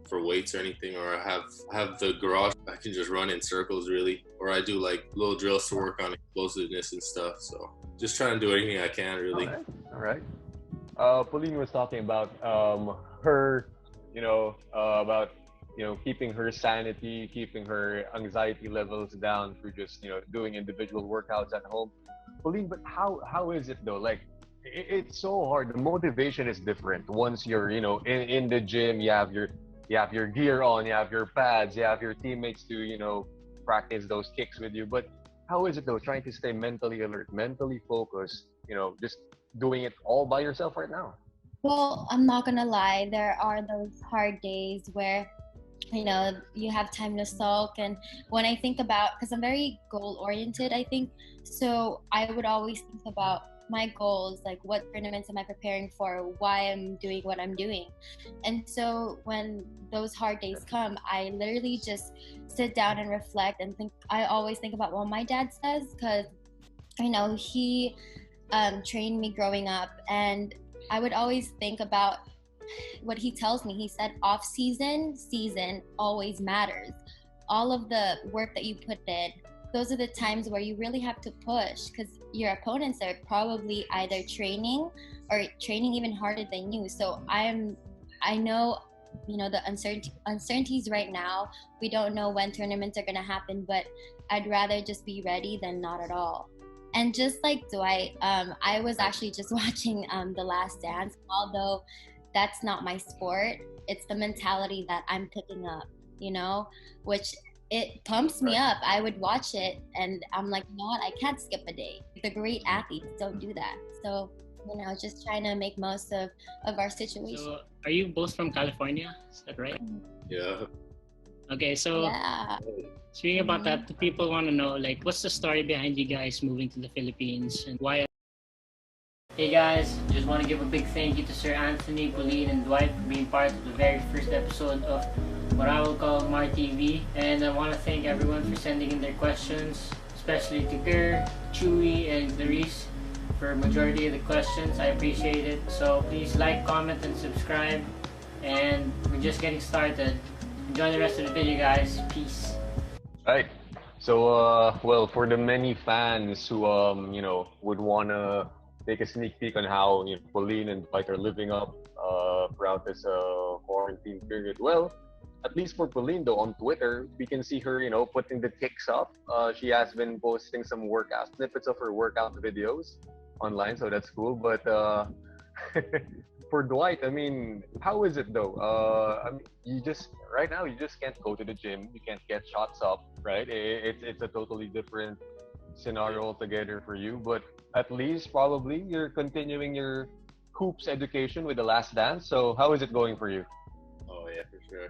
for weights or anything, or I have the garage I can just run in circles really, or I do like little drills to work on explosiveness and stuff. So just trying to do anything I can really. All right. Pauline was talking about her, about keeping her sanity, keeping her anxiety levels down through just doing individual workouts at home. Pauline, but how is it though? Like it's so hard. The motivation is different. Once you're in the gym, you have your gear on, you have your pads, you have your teammates to practice those kicks with you. But how is it though? Trying to stay mentally alert, mentally focused. Just doing it all by yourself right now. Well, I'm not gonna lie, there are those hard days where you have time to sulk. And when I think about, because I'm very goal oriented, I think, so I would always think about my goals, like what tournaments am I preparing for, why I'm doing what I'm doing. And so when those hard days come, I literally just sit down and reflect and think. I always think about what my dad says, because he trained me growing up, and I would always think about what he tells me. He said off season always matters. All of the work that you put in, those are the times where you really have to push, because your opponents are probably either training even harder than you. So I know the uncertainties right now. We don't know when tournaments are going to happen, but I'd rather just be ready than not at all. And just like Dwight, I was actually just watching The Last Dance. Although that's not my sport, it's the mentality that I'm picking up, which it pumps me up. I would watch it and I'm like, what? I can't skip a day. The great athletes don't do that. So, just trying to make most of our situation. So, are you both from California? Is that right? Yeah. Okay, so Yeah. speaking about that, the people want to know, like, what's the story behind you guys moving to the Philippines and why? Hey guys, just want to give a big thank you to Sir Anthony, Pauline, and Dwight for being part of the very first episode of what I will call Marty V. And I want to thank everyone for sending in their questions, especially to Kerr, Chewy, and Clarice for majority of the questions. I appreciate it. So please like, comment, and subscribe. And we're just getting started. Enjoy the rest of the video, guys. Peace. Right. So, for the many fans who, would want to take a sneak peek on how Pauline and Dwight are living up throughout this quarantine period. Well, at least for Pauline though, on Twitter, we can see her, putting the kicks up. She has been posting some workout snippets of her workout videos online, so that's cool. But for Dwight, I mean, how is it though? Right now you just can't go to the gym. You can't get shots up, right? It's a totally different scenario altogether for you. But at least probably you're continuing your hoops education with The Last Dance. So how is it going for you? Oh yeah, for sure.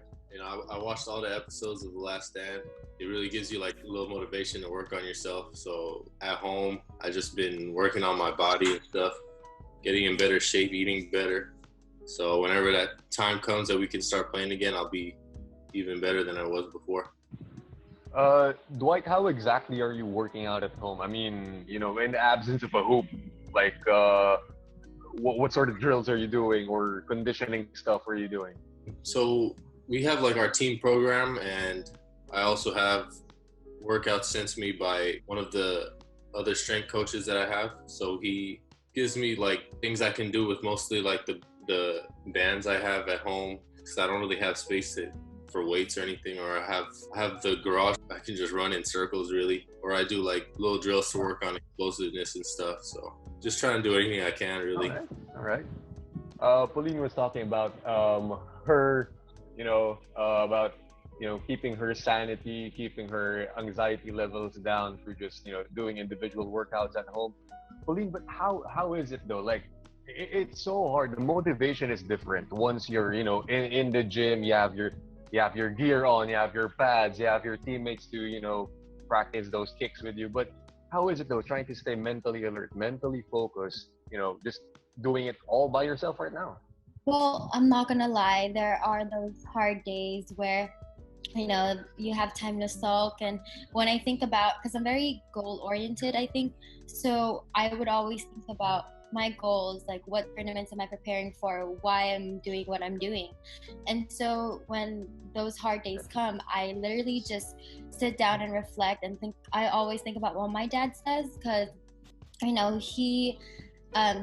I watched all the episodes of The Last Stand. It really gives you like a little motivation to work on yourself. So at home, I just been working on my body and stuff, getting in better shape, eating better. So whenever that time comes that we can start playing again, I'll be even better than I was before. Dwight, how exactly are you working out at home? I mean, in the absence of a hoop, like what sort of drills are you doing, or conditioning stuff are you doing? So we have like our team program, and I also have workouts sent to me by one of the other strength coaches that I have. So he gives me like things I can do with mostly like the bands I have at home, because I don't really have space for weights or anything, or I have the garage I can just run in circles really, or I do like little drills to work on explosiveness and stuff. So just trying to do anything I can really. All right. Pauline was talking about her, about keeping her sanity, keeping her anxiety levels down through just doing individual workouts at home. Pauline, but how is it though? Like it's so hard. The motivation is different. Once you're in the gym, you have your gear on, you have your pads, you have your teammates to practice those kicks with you. But how is it though? Trying to stay mentally alert, mentally focused. Just doing it all by yourself right now. Well, I'm not gonna lie, there are those hard days where you have time to sulk. And when I think about, because I'm very goal oriented, I think, so I would always think about my goals, like what tournaments am I preparing for, why I'm doing what I'm doing. And so when those hard days come, I literally just sit down and reflect and think. I always think about what my dad says, because he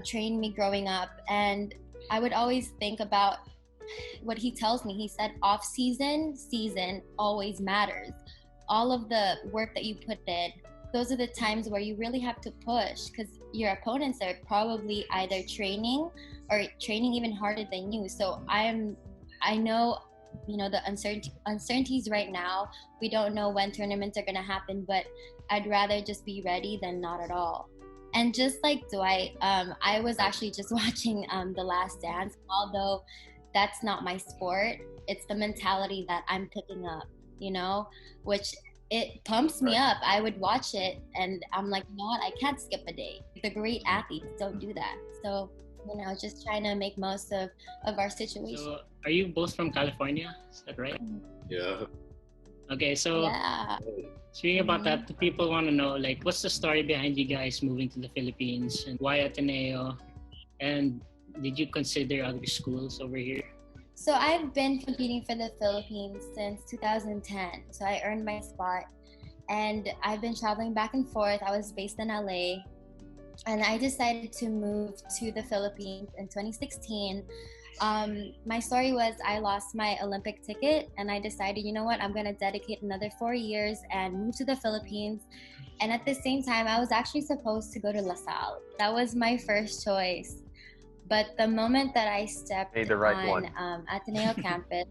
trained me growing up, and I would always think about what he tells me. He said off season always matters. All of the work that you put in, those are the times where you really have to push, because your opponents are probably either training even harder than you. So I know the uncertainties right now. We don't know when tournaments are going to happen, but I'd rather just be ready than not at all. And just like Dwight, I was actually just watching The Last Dance. Although that's not my sport, it's the mentality that I'm picking up, which it pumps me up. I would watch it and I'm like, you know what, I can't skip a day. The great athletes don't do that. So, just trying to make most of our situation. So, are you both from California? Is that right? Yeah. Okay, so Yeah. speaking about that, the people want to know, like, what's the story behind you guys moving to the Philippines, and why Ateneo? And did you consider other schools over here? So I've been competing for the Philippines since 2010. So I earned my spot, and I've been traveling back and forth. I was based in LA, and I decided to move to the Philippines in 2016. My story was I lost my Olympic ticket, and I decided, you know what, I'm going to dedicate another 4 years and move to the Philippines. And at the same time, I was actually supposed to go to LaSalle. That was my first choice. But the moment that I stepped on Ateneo campus,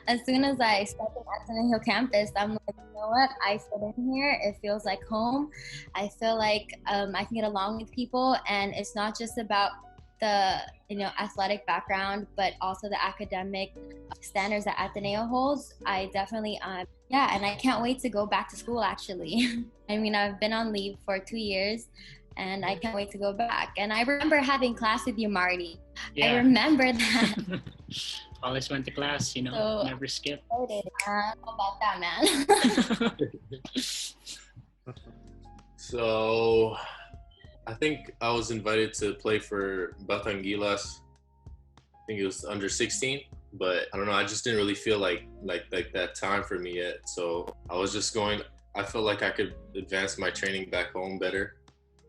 as soon as I stepped on Ateneo campus, I'm like, you know what? I fit in here. It feels like home. I feel like I can get along with people, and it's not just about the athletic background, but also the academic standards that Ateneo holds. I definitely and I can't wait to go back to school. Actually, I mean, I've been on leave for 2 years. And I can't wait to go back. And I remember having class with you, Marty. Yeah. I remember that. Always went to class, never skipped. How about that, man? So, I think I was invited to play for Gilas. I think it was under 16, but I don't know. I just didn't really feel like that time for me yet. So I was just going. I felt like I could advance my training back home better.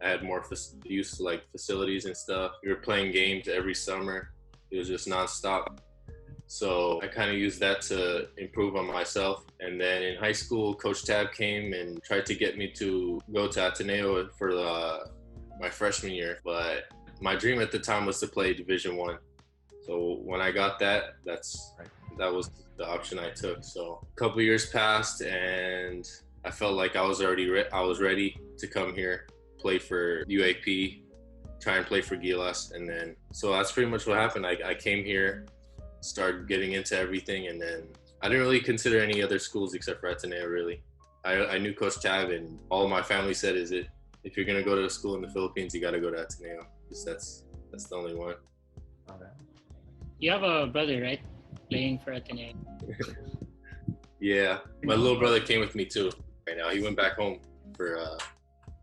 I had more use to facilities and stuff. We were playing games every summer. It was just nonstop. So I kind of used that to improve on myself. And then in high school, Coach Tab came and tried to get me to go to Ateneo for my freshman year. But my dream at the time was to play Division I. So when I got that was the option I took. So a couple years passed, and I felt like I was ready to come here, play for UAP, try and play for Gilas. And then, so that's pretty much what happened. I came here, started getting into everything, and then I didn't really consider any other schools except for Ateneo, really. I knew Coach Tab, and all my family said is that if you're gonna go to a school in the Philippines, you gotta go to Ateneo, because that's the only one. Okay. You have a brother, right? Playing for Ateneo. Yeah, my little brother came with me too. Right now, he went back home for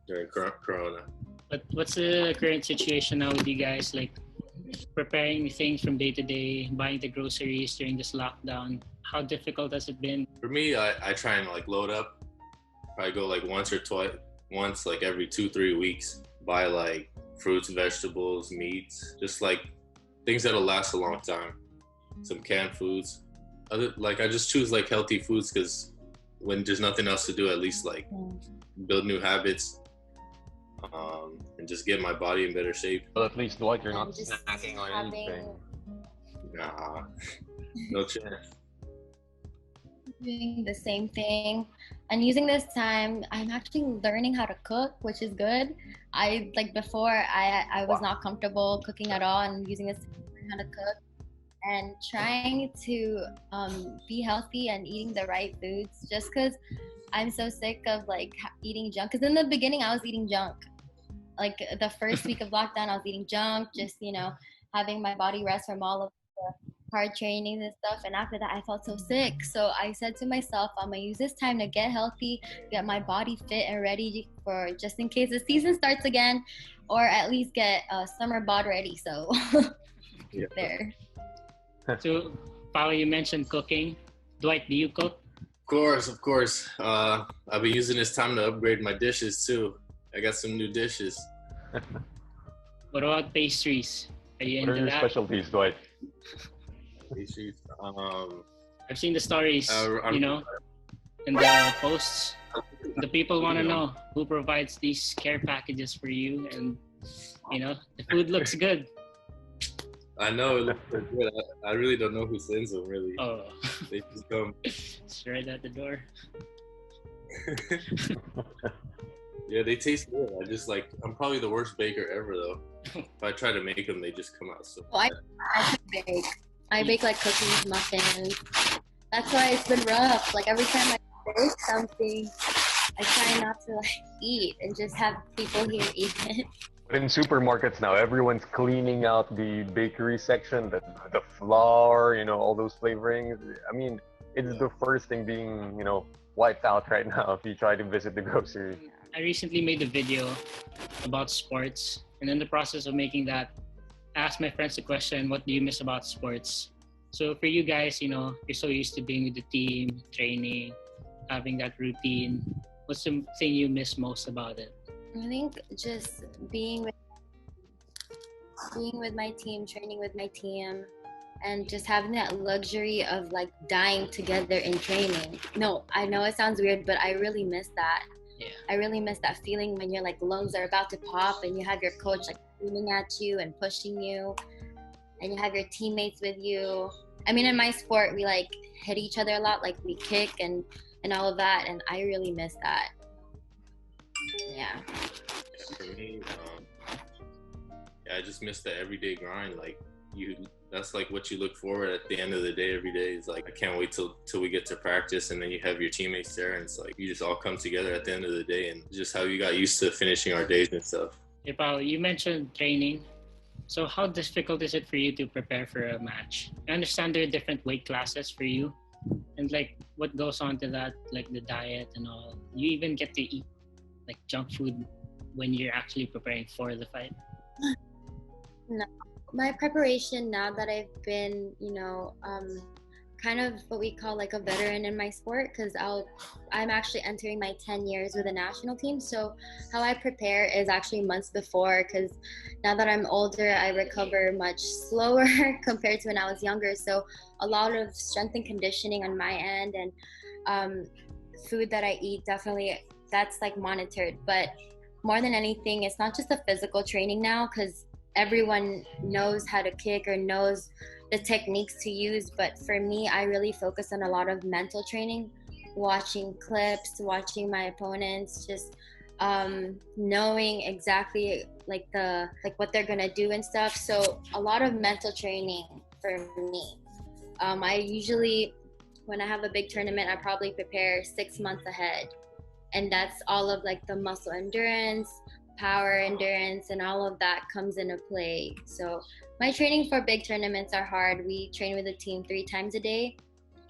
during Corona. But what's the current situation now with you guys? Like preparing things from day to day, buying the groceries during this lockdown. How difficult has it been? For me, I try and load up. Probably go once or twice, every 2-3 weeks. Buy fruits, vegetables, meats, just things that'll last a long time. Some canned foods. I just choose healthy foods because when there's nothing else to do, at least build new habits. And just get my body in better shape. Well, at least Dwight, you're not Just snacking on anything. Nah, no chance. Doing the same thing, and using this time, I'm actually learning how to cook, which is good. Before I was not comfortable cooking at all, and using this to learn how to cook and trying to be healthy and eating the right foods, just because I'm so sick of eating junk. Because in the beginning I was eating junk. The first week of lockdown, I was eating junk, just having my body rest from all of hard training and stuff. And after that, I felt so sick. So I said to myself, I'm gonna use this time to get healthy, get my body fit and ready for just in case the season starts again, or at least get a summer bod ready. So Yeah. there. So, Paolo, you mentioned cooking. Dwight, do you cook? Of course. I've been using this time to upgrade my dishes too. I got some new dishes. What about pastries? Are you What are into your that? specialties, Dwight? Pastries. I've seen the stories, I'm- you know, and the posts. The people want to know who provides these care packages for you, and you know, the food looks good. I know it looks so good. I really don't know who sends them. Really, Oh, they just come. it's right at the door. Yeah, they taste good. I'm probably the worst baker ever though. If I try to make them, they just come out so. Well, I bake. I bake like cookies, muffins. That's why it's been rough. Like every time I bake something, I try not to like eat and just have people here eat it. But in supermarkets now, everyone's cleaning out the bakery section, the flour, you know, all those flavorings. I mean, it's the first thing being, you know, wiped out right now if you try to visit the grocery. I recently made a video about sports, and in the process of making that, I asked my friends the question, what do you miss about sports? So for you guys, you know, you're so used to being with the team, training, having that routine. What's the thing you miss most about it? I think just being with my team, training with my team, and just having that luxury of like dying together in training. No, I know it sounds weird, but I really miss that. Yeah. I really miss that feeling when your like lungs are about to pop and you have your coach like screaming at you and pushing you, and you have your teammates with you. I mean, in my sport, we like hit each other a lot, like we kick and all of that, and I really miss that. Yeah. For me, I just miss the everyday grind. Like that's like what you look forward at the end of the day every day. Is like I can't wait till we get to practice, and then you have your teammates there, and it's like you just all come together at the end of the day, and just how you got used to finishing our days and stuff. Hey, Paolo, you mentioned training. So how difficult is it for you to prepare for a match? I understand there are different weight classes for you, and like what goes on to that, like the diet and all. You even get to eat like junk food when you're actually preparing for the fight. No. My preparation now that I've been, you know, kind of what we call like a veteran in my sport, because I'm actually entering my 10 years with the national team. So how I prepare is actually months before, because now that I'm older, I recover much slower compared to when I was younger. So a lot of strength and conditioning on my end, and food that I eat, definitely that's like monitored. But more than anything, it's not just the physical training now, because everyone knows how to kick or knows the techniques to use. But for me, I really focus on a lot of mental training, watching clips, watching my opponents, just knowing exactly like what they're gonna do and stuff. So a lot of mental training for me. I usually, when I have a big tournament, I probably prepare 6 months ahead, and that's all of like the muscle endurance, power endurance, and all of that comes into play. So my training for big tournaments are hard. We train with the team 3 times a day,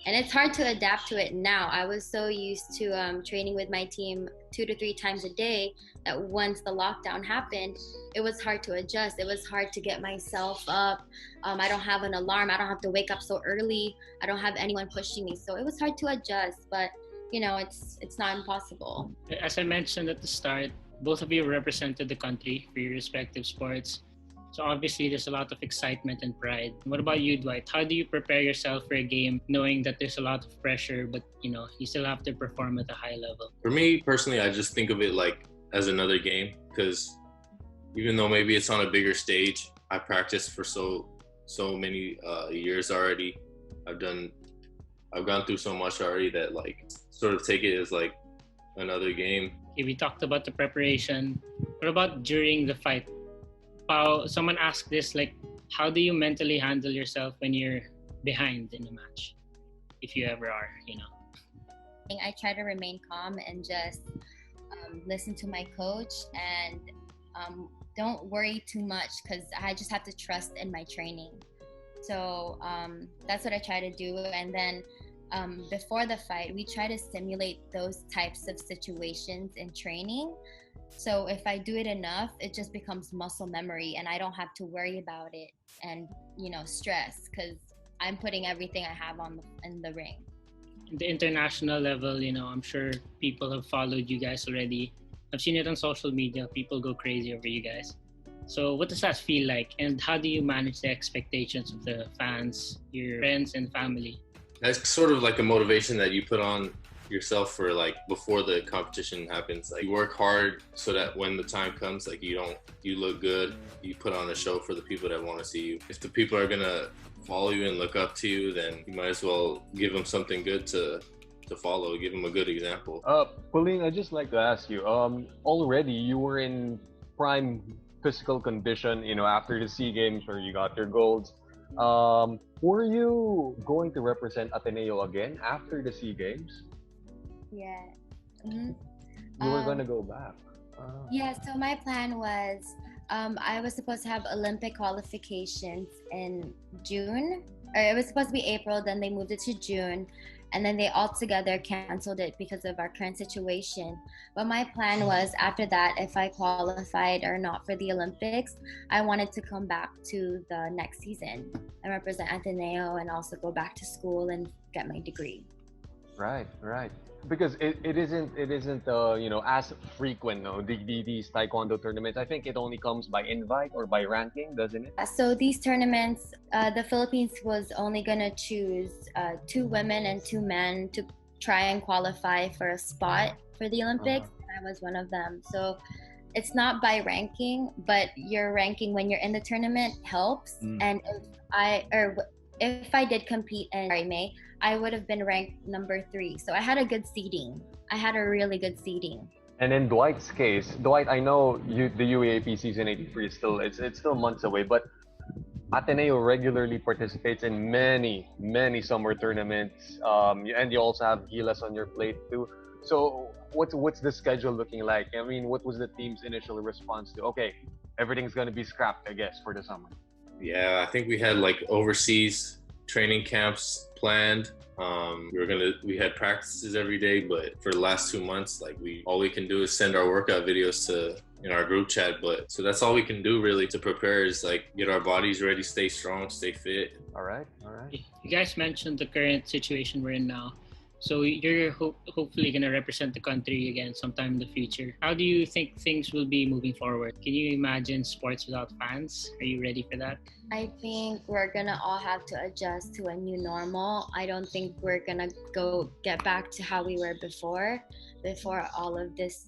and it's hard to adapt to it now. I was so used to training with my team 2 to 3 times a day that once the lockdown happened, it was hard to adjust. It was hard to get myself up. I don't have an alarm. I don't have to wake up so early. I don't have anyone pushing me. So it was hard to adjust, but you know, it's not impossible. As I mentioned at the start, both of you represented the country for your respective sports. So obviously there's a lot of excitement and pride. What about you, Dwight? How do you prepare yourself for a game knowing that there's a lot of pressure, but you know, you still have to perform at a high level? For me personally, I just think of it like as another game, because even though maybe it's on a bigger stage, I practiced for so many years already. I've gone through so much already that like sort of take it as like another game. Okay, we talked about the preparation. What about during the fight? Pao, someone asked this, like, how do you mentally handle yourself when you're behind in a match? If you ever are, you know. I try to remain calm and just listen to my coach, and don't worry too much, because I just have to trust in my training. So that's what I try to do. And then before the fight, we try to simulate those types of situations in training. So if I do it enough, it just becomes muscle memory, and I don't have to worry about it and stress, because I'm putting everything I have in the ring. The international level, I'm sure people have followed you guys already. I've seen it on social media. People go crazy over you guys. So what does that feel like? And how do you manage the expectations of the fans, your friends and family? That's sort of like a motivation that you put on yourself for like before the competition happens. Like you work hard so that when the time comes, like you look good. You put on a show for the people that want to see you. If the people are gonna follow you and look up to you, then you might as well give them something good to follow. Give them a good example. Pauline, I'd just like to ask you. Already you were in prime physical condition. After the SEA Games where you got your golds. Were you going to represent Ateneo again after the SEA Games? Yeah. Mm-hmm. You were gonna go back. Yeah, so my plan was I was supposed to have Olympic qualifications in June, or it was supposed to be April, then they moved it to June, and then they altogether canceled it because of our current situation. But my plan was after that, if I qualified or not for the Olympics, I wanted to come back to the next season and represent Ateneo and also go back to school and get my degree. Right. Because it isn't as frequent, no, these taekwondo tournaments. I think it only comes by invite or by ranking, doesn't it? So these tournaments, the Philippines was only gonna choose 2 women and 2 men to try and qualify for a spot for the Olympics. I was one of them. So it's not by ranking, but your ranking when you're in the tournament helps. And if I did compete in May, I would have been ranked number 3. So I had a good seeding. I had a really good seeding. And in Dwight's case, Dwight, I know the UAAP season 83 is it's still months away, but Ateneo regularly participates in many summer tournaments, and you also have Gilas on your plate too. So what's the schedule looking like? I mean, what was the team's initial response to? Okay, everything's gonna be scrapped, I guess, for the summer. Yeah, I think we had like overseas training camps planned. We had practices every day, but for the last 2 months, like all we can do is send our workout videos in our group chat. But so that's all we can do really to prepare is like get our bodies ready, stay strong, stay fit. All right. You guys mentioned the current situation we're in now. So you're hopefully going to represent the country again sometime in the future. How do you think things will be moving forward? Can you imagine sports without fans? Are you ready for that? I think we're going to all have to adjust to a new normal. I don't think we're going to get back to how we were before all of this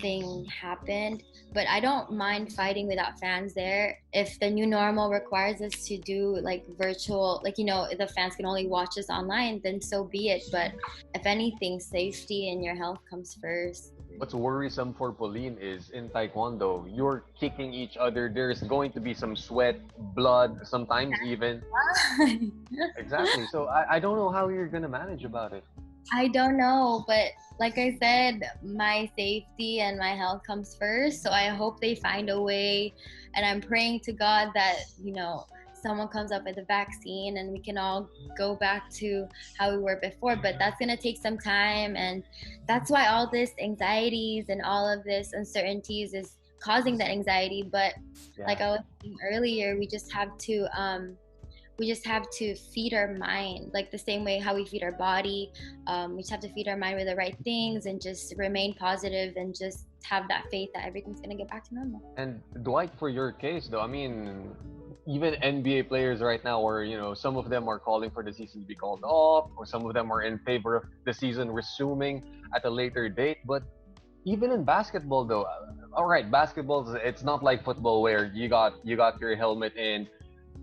thing happened. But I don't mind fighting without fans there. If the new normal requires us to do like virtual, the fans can only watch us online, then so be it. But if anything, safety and your health comes first. What's worrisome for Pauline is in Taekwondo, you're kicking each other. There's going to be some sweat, blood, sometimes even. Exactly. So I don't know how you're going to manage about it. I don't know, but like I said, my safety and my health comes first. So I hope they find a way. And I'm praying to God that, someone comes up with a vaccine and we can all go back to how we were before. But that's going to take some time. And that's why all this anxieties and all of this uncertainties is causing that anxiety. But like I was saying earlier, we just have to feed our mind like the same way how we feed our body. We just have to feed our mind with the right things and just remain positive and just have that faith that everything's going to get back to normal. And Dwight, for your case though, I mean, even NBA players right now are, some of them are calling for the season to be called off, or some of them are in favor of the season resuming at a later date. But even in basketball though, all right, basketball, it's not like football where you got your helmet and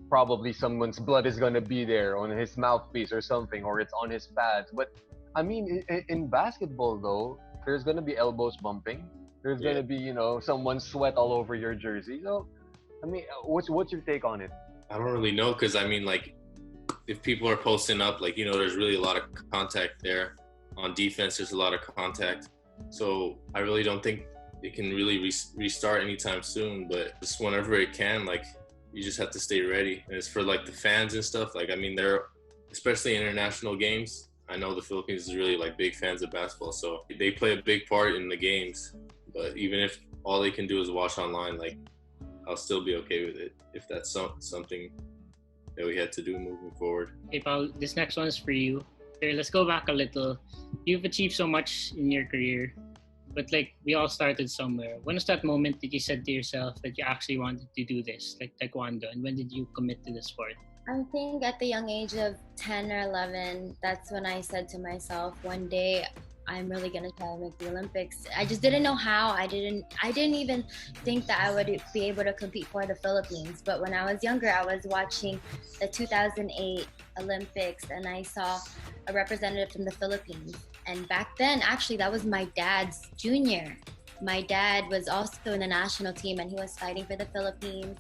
probably someone's blood is gonna be there on his mouthpiece or something, or it's on his pads. But I mean, in basketball though, there's gonna be elbows bumping. There's gonna be someone's sweat all over your jersey. So, I mean, what's your take on it? I don't really know, because I mean, like, if people are posting up, like, there's really a lot of contact there. On defense, there's a lot of contact. So I really don't think it can really restart anytime soon. But just whenever it can, like, you just have to stay ready. And it's for like the fans and stuff. Like, I mean, they're, especially international games, I know the Philippines is really like big fans of basketball, so they play a big part in the games. But even if all they can do is watch online, like, I'll still be okay with it if that's something that we had to do moving forward. Hey, Paul, this next one is for you. Here, let's go back a little. You've achieved so much in your career, but like we all started somewhere. When was that moment that you said to yourself that you actually wanted to do this, like Taekwondo, and when did you commit to the sport? I think at the young age of 10 or 11, that's when I said to myself, one day I'm really gonna try to make the Olympics. I just didn't know how. I didn't even think that I would be able to compete for the Philippines. But when I was younger, I was watching the 2008 Olympics and I saw a representative from the Philippines. And back then, actually, that was my dad's junior. My dad was also in the national team and he was fighting for the Philippines.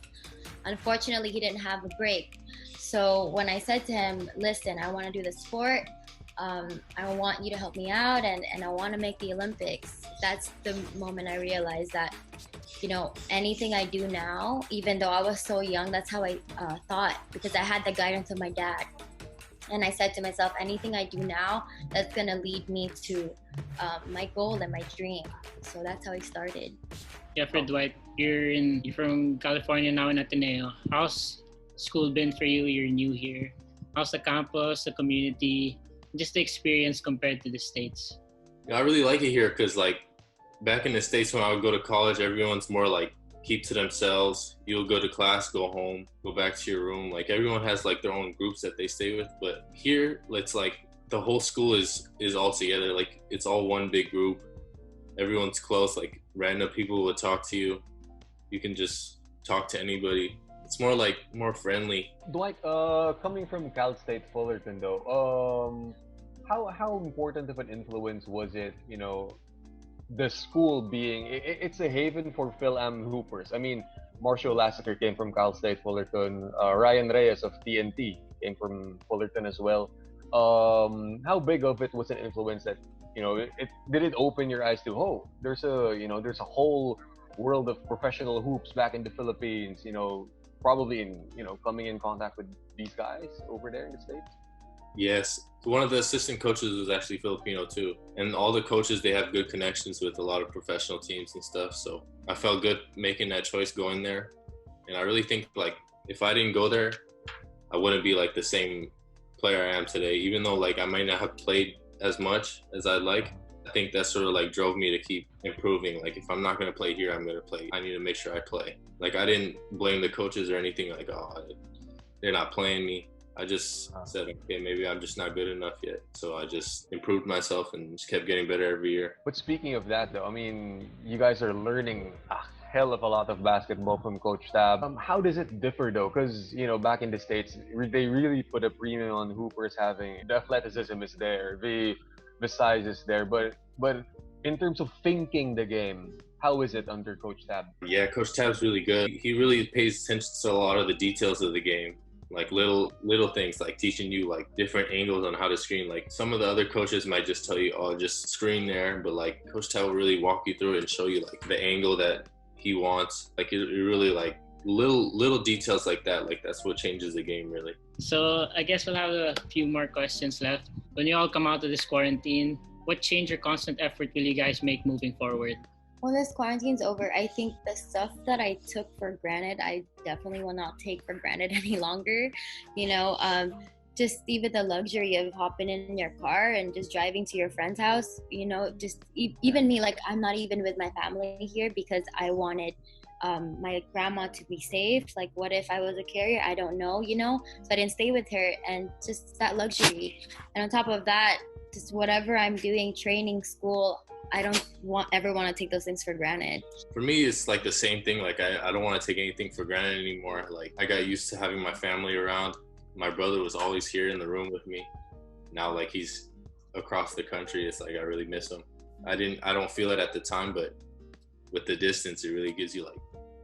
Unfortunately, he didn't have a break. So when I said to him, listen, I want to do the sport, I want you to help me out and I want to make the Olympics. That's the moment I realized that, you know, anything I do now, even though I was so young, that's how I thought, because I had the guidance of my dad. And I said to myself, anything I do now, that's going to lead me to my goal and my dream. So that's how I started. Yeah, for Dwight, you're from California now in Ateneo. How's school been for you? You're new here. How's the campus, the community, just the experience compared to the States? I really like it here because, like, back in the States when I would go to college, everyone's more like keep to themselves. You'll go to class, go home, go back to your room. Like, everyone has like their own groups that they stay with. But here, it's like the whole school is all together. Like, it's all one big group. Everyone's close. Like, random people would talk to you. You can just talk to anybody. It's more friendly. Dwight, coming from Cal State Fullerton though, how important of an influence was it, you know, the school being, it's a haven for Phil-Am hoopers. I mean, Marshall Lassiter came from Cal State Fullerton, Ryan Reyes of TNT came from Fullerton as well. How big of it was an influence that, you know, did it open your eyes to, oh, there's a whole world of professional hoops back in the Philippines, you know, probably coming in contact with these guys over there in the States? Yes. One of the assistant coaches was actually Filipino too. And all the coaches, they have good connections with a lot of professional teams and stuff. So I felt good making that choice going there. And I really think, like, if I didn't go there, I wouldn't be like the same player I am today. Even though, like, I might not have played as much as I'd like, I think that sort of like drove me to keep improving. Like, if I'm not going to play here, I'm going to play. I need to make sure I play. Like, I didn't blame the coaches or anything like, oh, they're not playing me. I just said, okay, maybe I'm just not good enough yet. So I just improved myself and just kept getting better every year. But speaking of that though, I mean, you guys are learning a hell of a lot of basketball from Coach Tab. How does it differ though? Because, you know, back in the States, they really put a premium on hoopers having, the athleticism is there, the size is there. But in terms of thinking the game, how is it under Coach Tab? Yeah, Coach Tab's really good. He really pays attention to a lot of the details of the game. Like little things, like teaching you like different angles on how to screen. Like, some of the other coaches might just tell you, oh, just screen there. But like Coach Tab will really walk you through it and show you like the angle that he wants. Like, it really like little details like that. Like, that's what changes the game really. So I guess we'll have a few more questions left. When you all come out of this quarantine, what change or constant effort will you guys make moving forward? When this quarantine's over, I think the stuff that I took for granted, I definitely will not take for granted any longer. You know, just even the luxury of hopping in your car and just driving to your friend's house, you know, just even me, like, I'm not even with my family here because I wanted my grandma to be safe. Like, what if I was a carrier? I don't know, you know, so I didn't stay with her, and just that luxury. And on top of that, just whatever I'm doing, training, school, I don't ever want to take those things for granted. For me, it's like the same thing. Like, I don't want to take anything for granted anymore. Like, I got used to having my family around. My brother was always here in the room with me. Now, like, he's across the country. It's like I really miss him. I don't feel it at the time, but with the distance, it really gives you like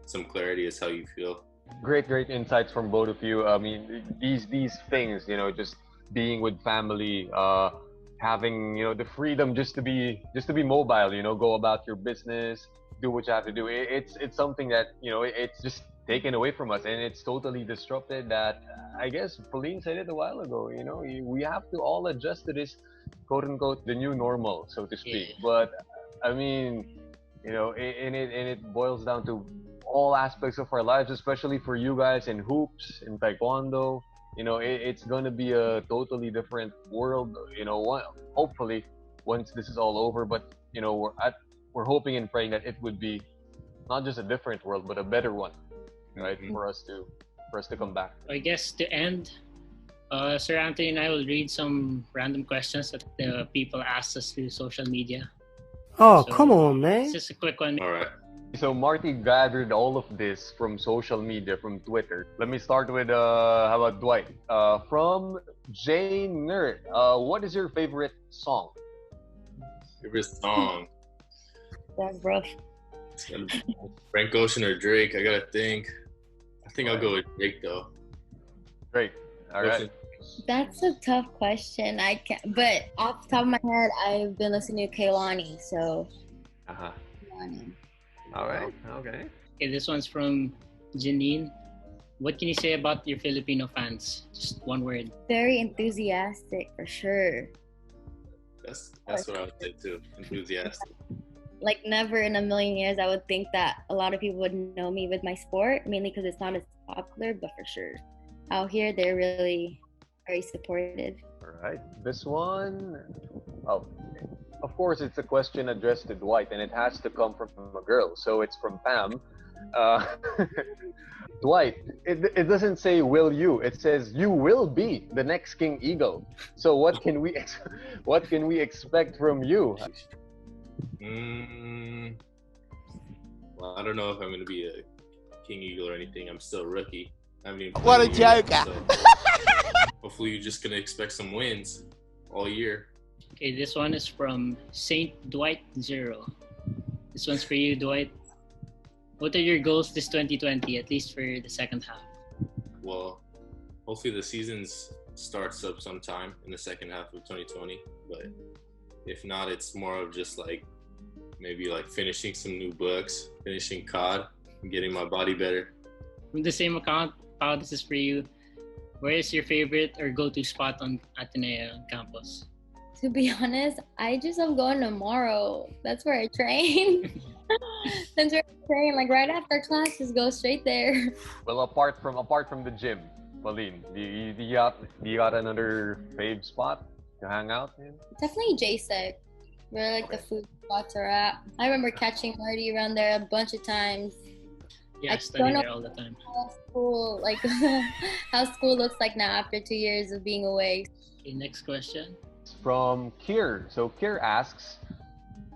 some clarity as how you feel. Great insights from both of you. I mean, these things, you know, just being with family, having, you know, the freedom just to be mobile, you know, go about your business, do what you have to do. It's something that, you know, it's just taken away from us, and it's totally disrupted that. I guess Pauline said it a while ago. We have to all adjust to this, quote unquote, the new normal, so to speak. Yeah. But I mean, and it boils down to all aspects of our lives, especially for you guys in hoops, in taekwondo. It's gonna be a totally different world. Hopefully, once this is all over. But we're hoping and praying that it would be not just a different world, but a better one, right? For us to come back. I guess to end, Sir Anthony and I will read some random questions that the people asked us through social media. Oh, So, come on, man. It's just a quick one. All right. So Marty gathered all of this from social media, from Twitter. Let me start with how about Dwight? From Jane Nerd. What is your favorite song? Favorite song? That's rough. It's gonna be Frank Ocean or Drake. I gotta think. I think I'll go with Drake though. Great. All right. That's a tough question. I can't, but off the top of my head, I've been listening to Kaylani, so Uh-huh. Kaylani. All right. Okay. Okay, this one's from Janine. What can you say about your Filipino fans? Just one word. Very enthusiastic for sure. That's what I would say too. Enthusiastic. Like never in a million years I would think that a lot of people would know me with my sport, mainly because it's not as popular, but for sure. Out here, they're really very supportive. All right. This one, oh, of course, it's a question addressed to Dwight, and it has to come from a girl. So it's from Pam. Dwight, it doesn't say will you. It says you will be the next King Eagle. So what can we expect from you? Well, I don't know if I'm gonna be a King Eagle or anything. I'm still a rookie. I haven't even What a played yet, joker. so hopefully you're just gonna expect some wins all year. Okay, this one is from Saint Dwight Zero. This one's for you, Dwight. What are your goals this 2020, at least for the second half? Well, hopefully the season starts up sometime in the second half of 2020. But if not, it's more of just like maybe like finishing some new books, finishing COD, and getting my body better. From the same account, Pao, this is for you. Where is your favorite or go-to spot on Ateneo campus? To be honest, I just am going tomorrow. That's where I train. That's where I train. Like right after class, just go straight there. Well, apart from the gym, Pauline, do you got another fave spot to hang out in? Definitely JSEC, where like the food spots are at. I remember catching Marty around there a bunch of times. Yeah, I I study don't know there all the time. how school, like how school looks like now after 2 years of being away. Okay, next question. From Kier. So Kier asks,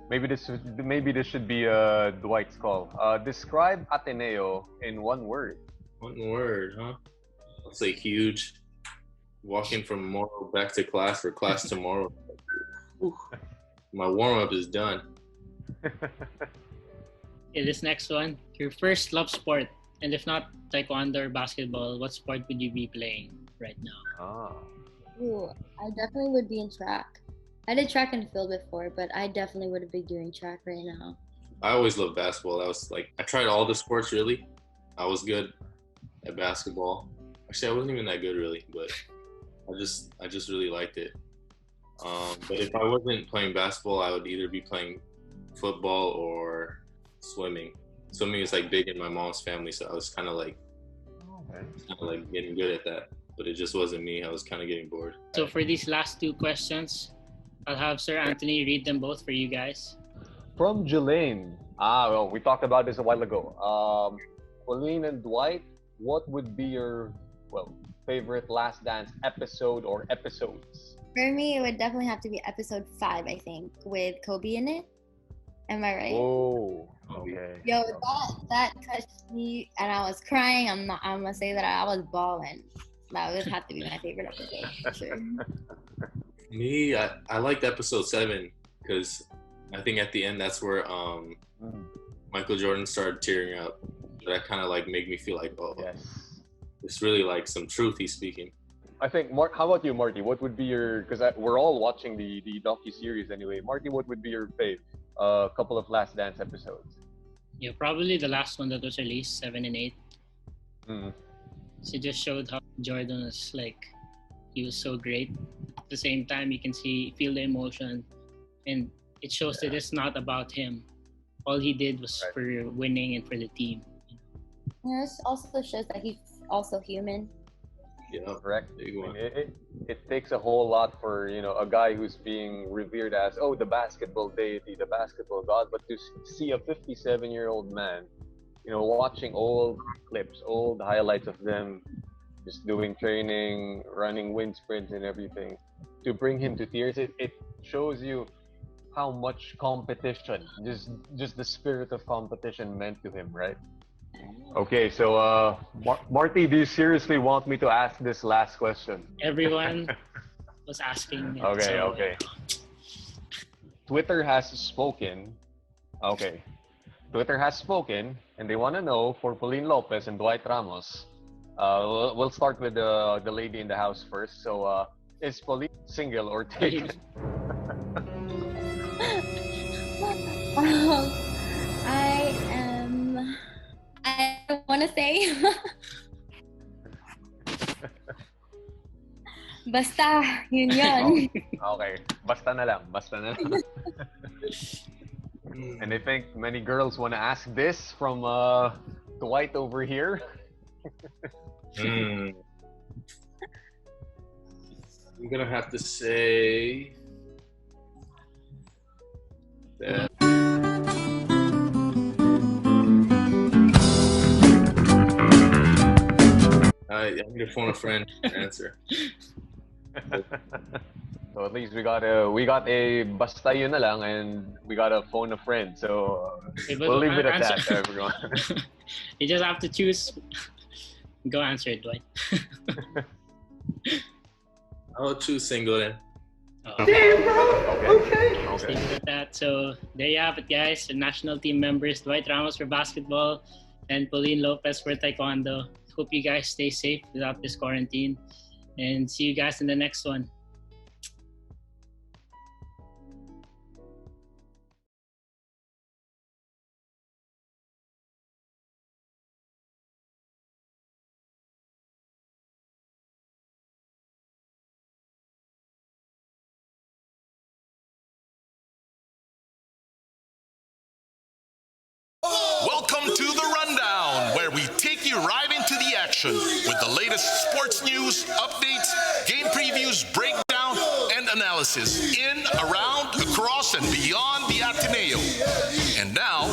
maybe this should be Dwight's call. Describe Ateneo in one word. One word, huh? I'll say huge. Walking from tomorrow back to class for class tomorrow. My warm-up is done. Okay, this next one. Your first love sport, and if not taekwondo or basketball, what sport would you be playing right now? Ah. Ooh, I definitely would be in track. I did track and field before, but I definitely would be doing track right now. I always loved basketball. I tried all the sports really. I was good at basketball. Actually, I wasn't even that good really, but I just really liked it. But if I wasn't playing basketball, I would either be playing football or swimming. Swimming is like big in my mom's family, so I was kind of like getting good at that. But it just wasn't me. I was kind of getting bored. So for these last two questions, I'll have Sir Anthony read them both for you guys. From Jelaine. Well, we talked about this a while ago. Pauline and Dwight, what would be your favorite Last Dance episode or episodes? For me, it would definitely have to be episode 5, I think, with Kobe in it. Am I right? Oh, okay. Yo, that touched me, and I was crying. I'm gonna say that I was bawling. That would have to be my favorite episode for sure. Me, I liked episode 7 because I think at the end that's where Michael Jordan started tearing up. That kind of like made me feel like, Yes. it's really like some truth he's speaking. I think, how about you, Marty? What would be your, because we're all watching the docu-series anyway. Marty, what would be your fave? Couple of Last Dance episodes. Yeah, probably the last one that was released, 7 and 8. Mm. She just showed how Jordan was like, he was so great. At the same time, you can feel the emotion, and it shows that it's not about him. All he did was Right. for winning and for the team. It also shows that he's also human. Yeah, Correct. big I one. mean, it takes a whole lot for a guy who's being revered as the basketball deity, the basketball god, but to see a 57-year-old man, watching old clips, old highlights of them just doing training, running wind sprints and everything, to bring him to tears, it shows you how much competition, just the spirit of competition meant to him, right? Okay, so Marty, do you seriously want me to ask this last question? Everyone was asking. Okay, okay. Twitter has spoken. Okay. Twitter has spoken, and they want to know for Pauline Lopez and Dwight Ramos. We'll start with the lady in the house first. So, is Pauline single or taken? I don't want to say. Basta, yun yun. Okay, basta na lang. And I think many girls want to ask this from Dwight over here. I'm gonna have to say that. I need to phone a friend to answer. So at least we got a basta yun na lang, and we got a phone a friend. So we'll leave it at that, everyone. You just have to choose. Go answer it, Dwight. I'll choose single then. Okay. Let's leave it at that. So there you have it, guys. The national team members: Dwight Ramos for basketball and Pauline Lopez for taekwondo. Hope you guys stay safe without this quarantine, and see you guys in the next one. Welcome to the Rundown, where we take you right into the action with the latest sports news, updates, game previews, breakdown, and analysis in, around, across, and beyond the Ateneo. And now,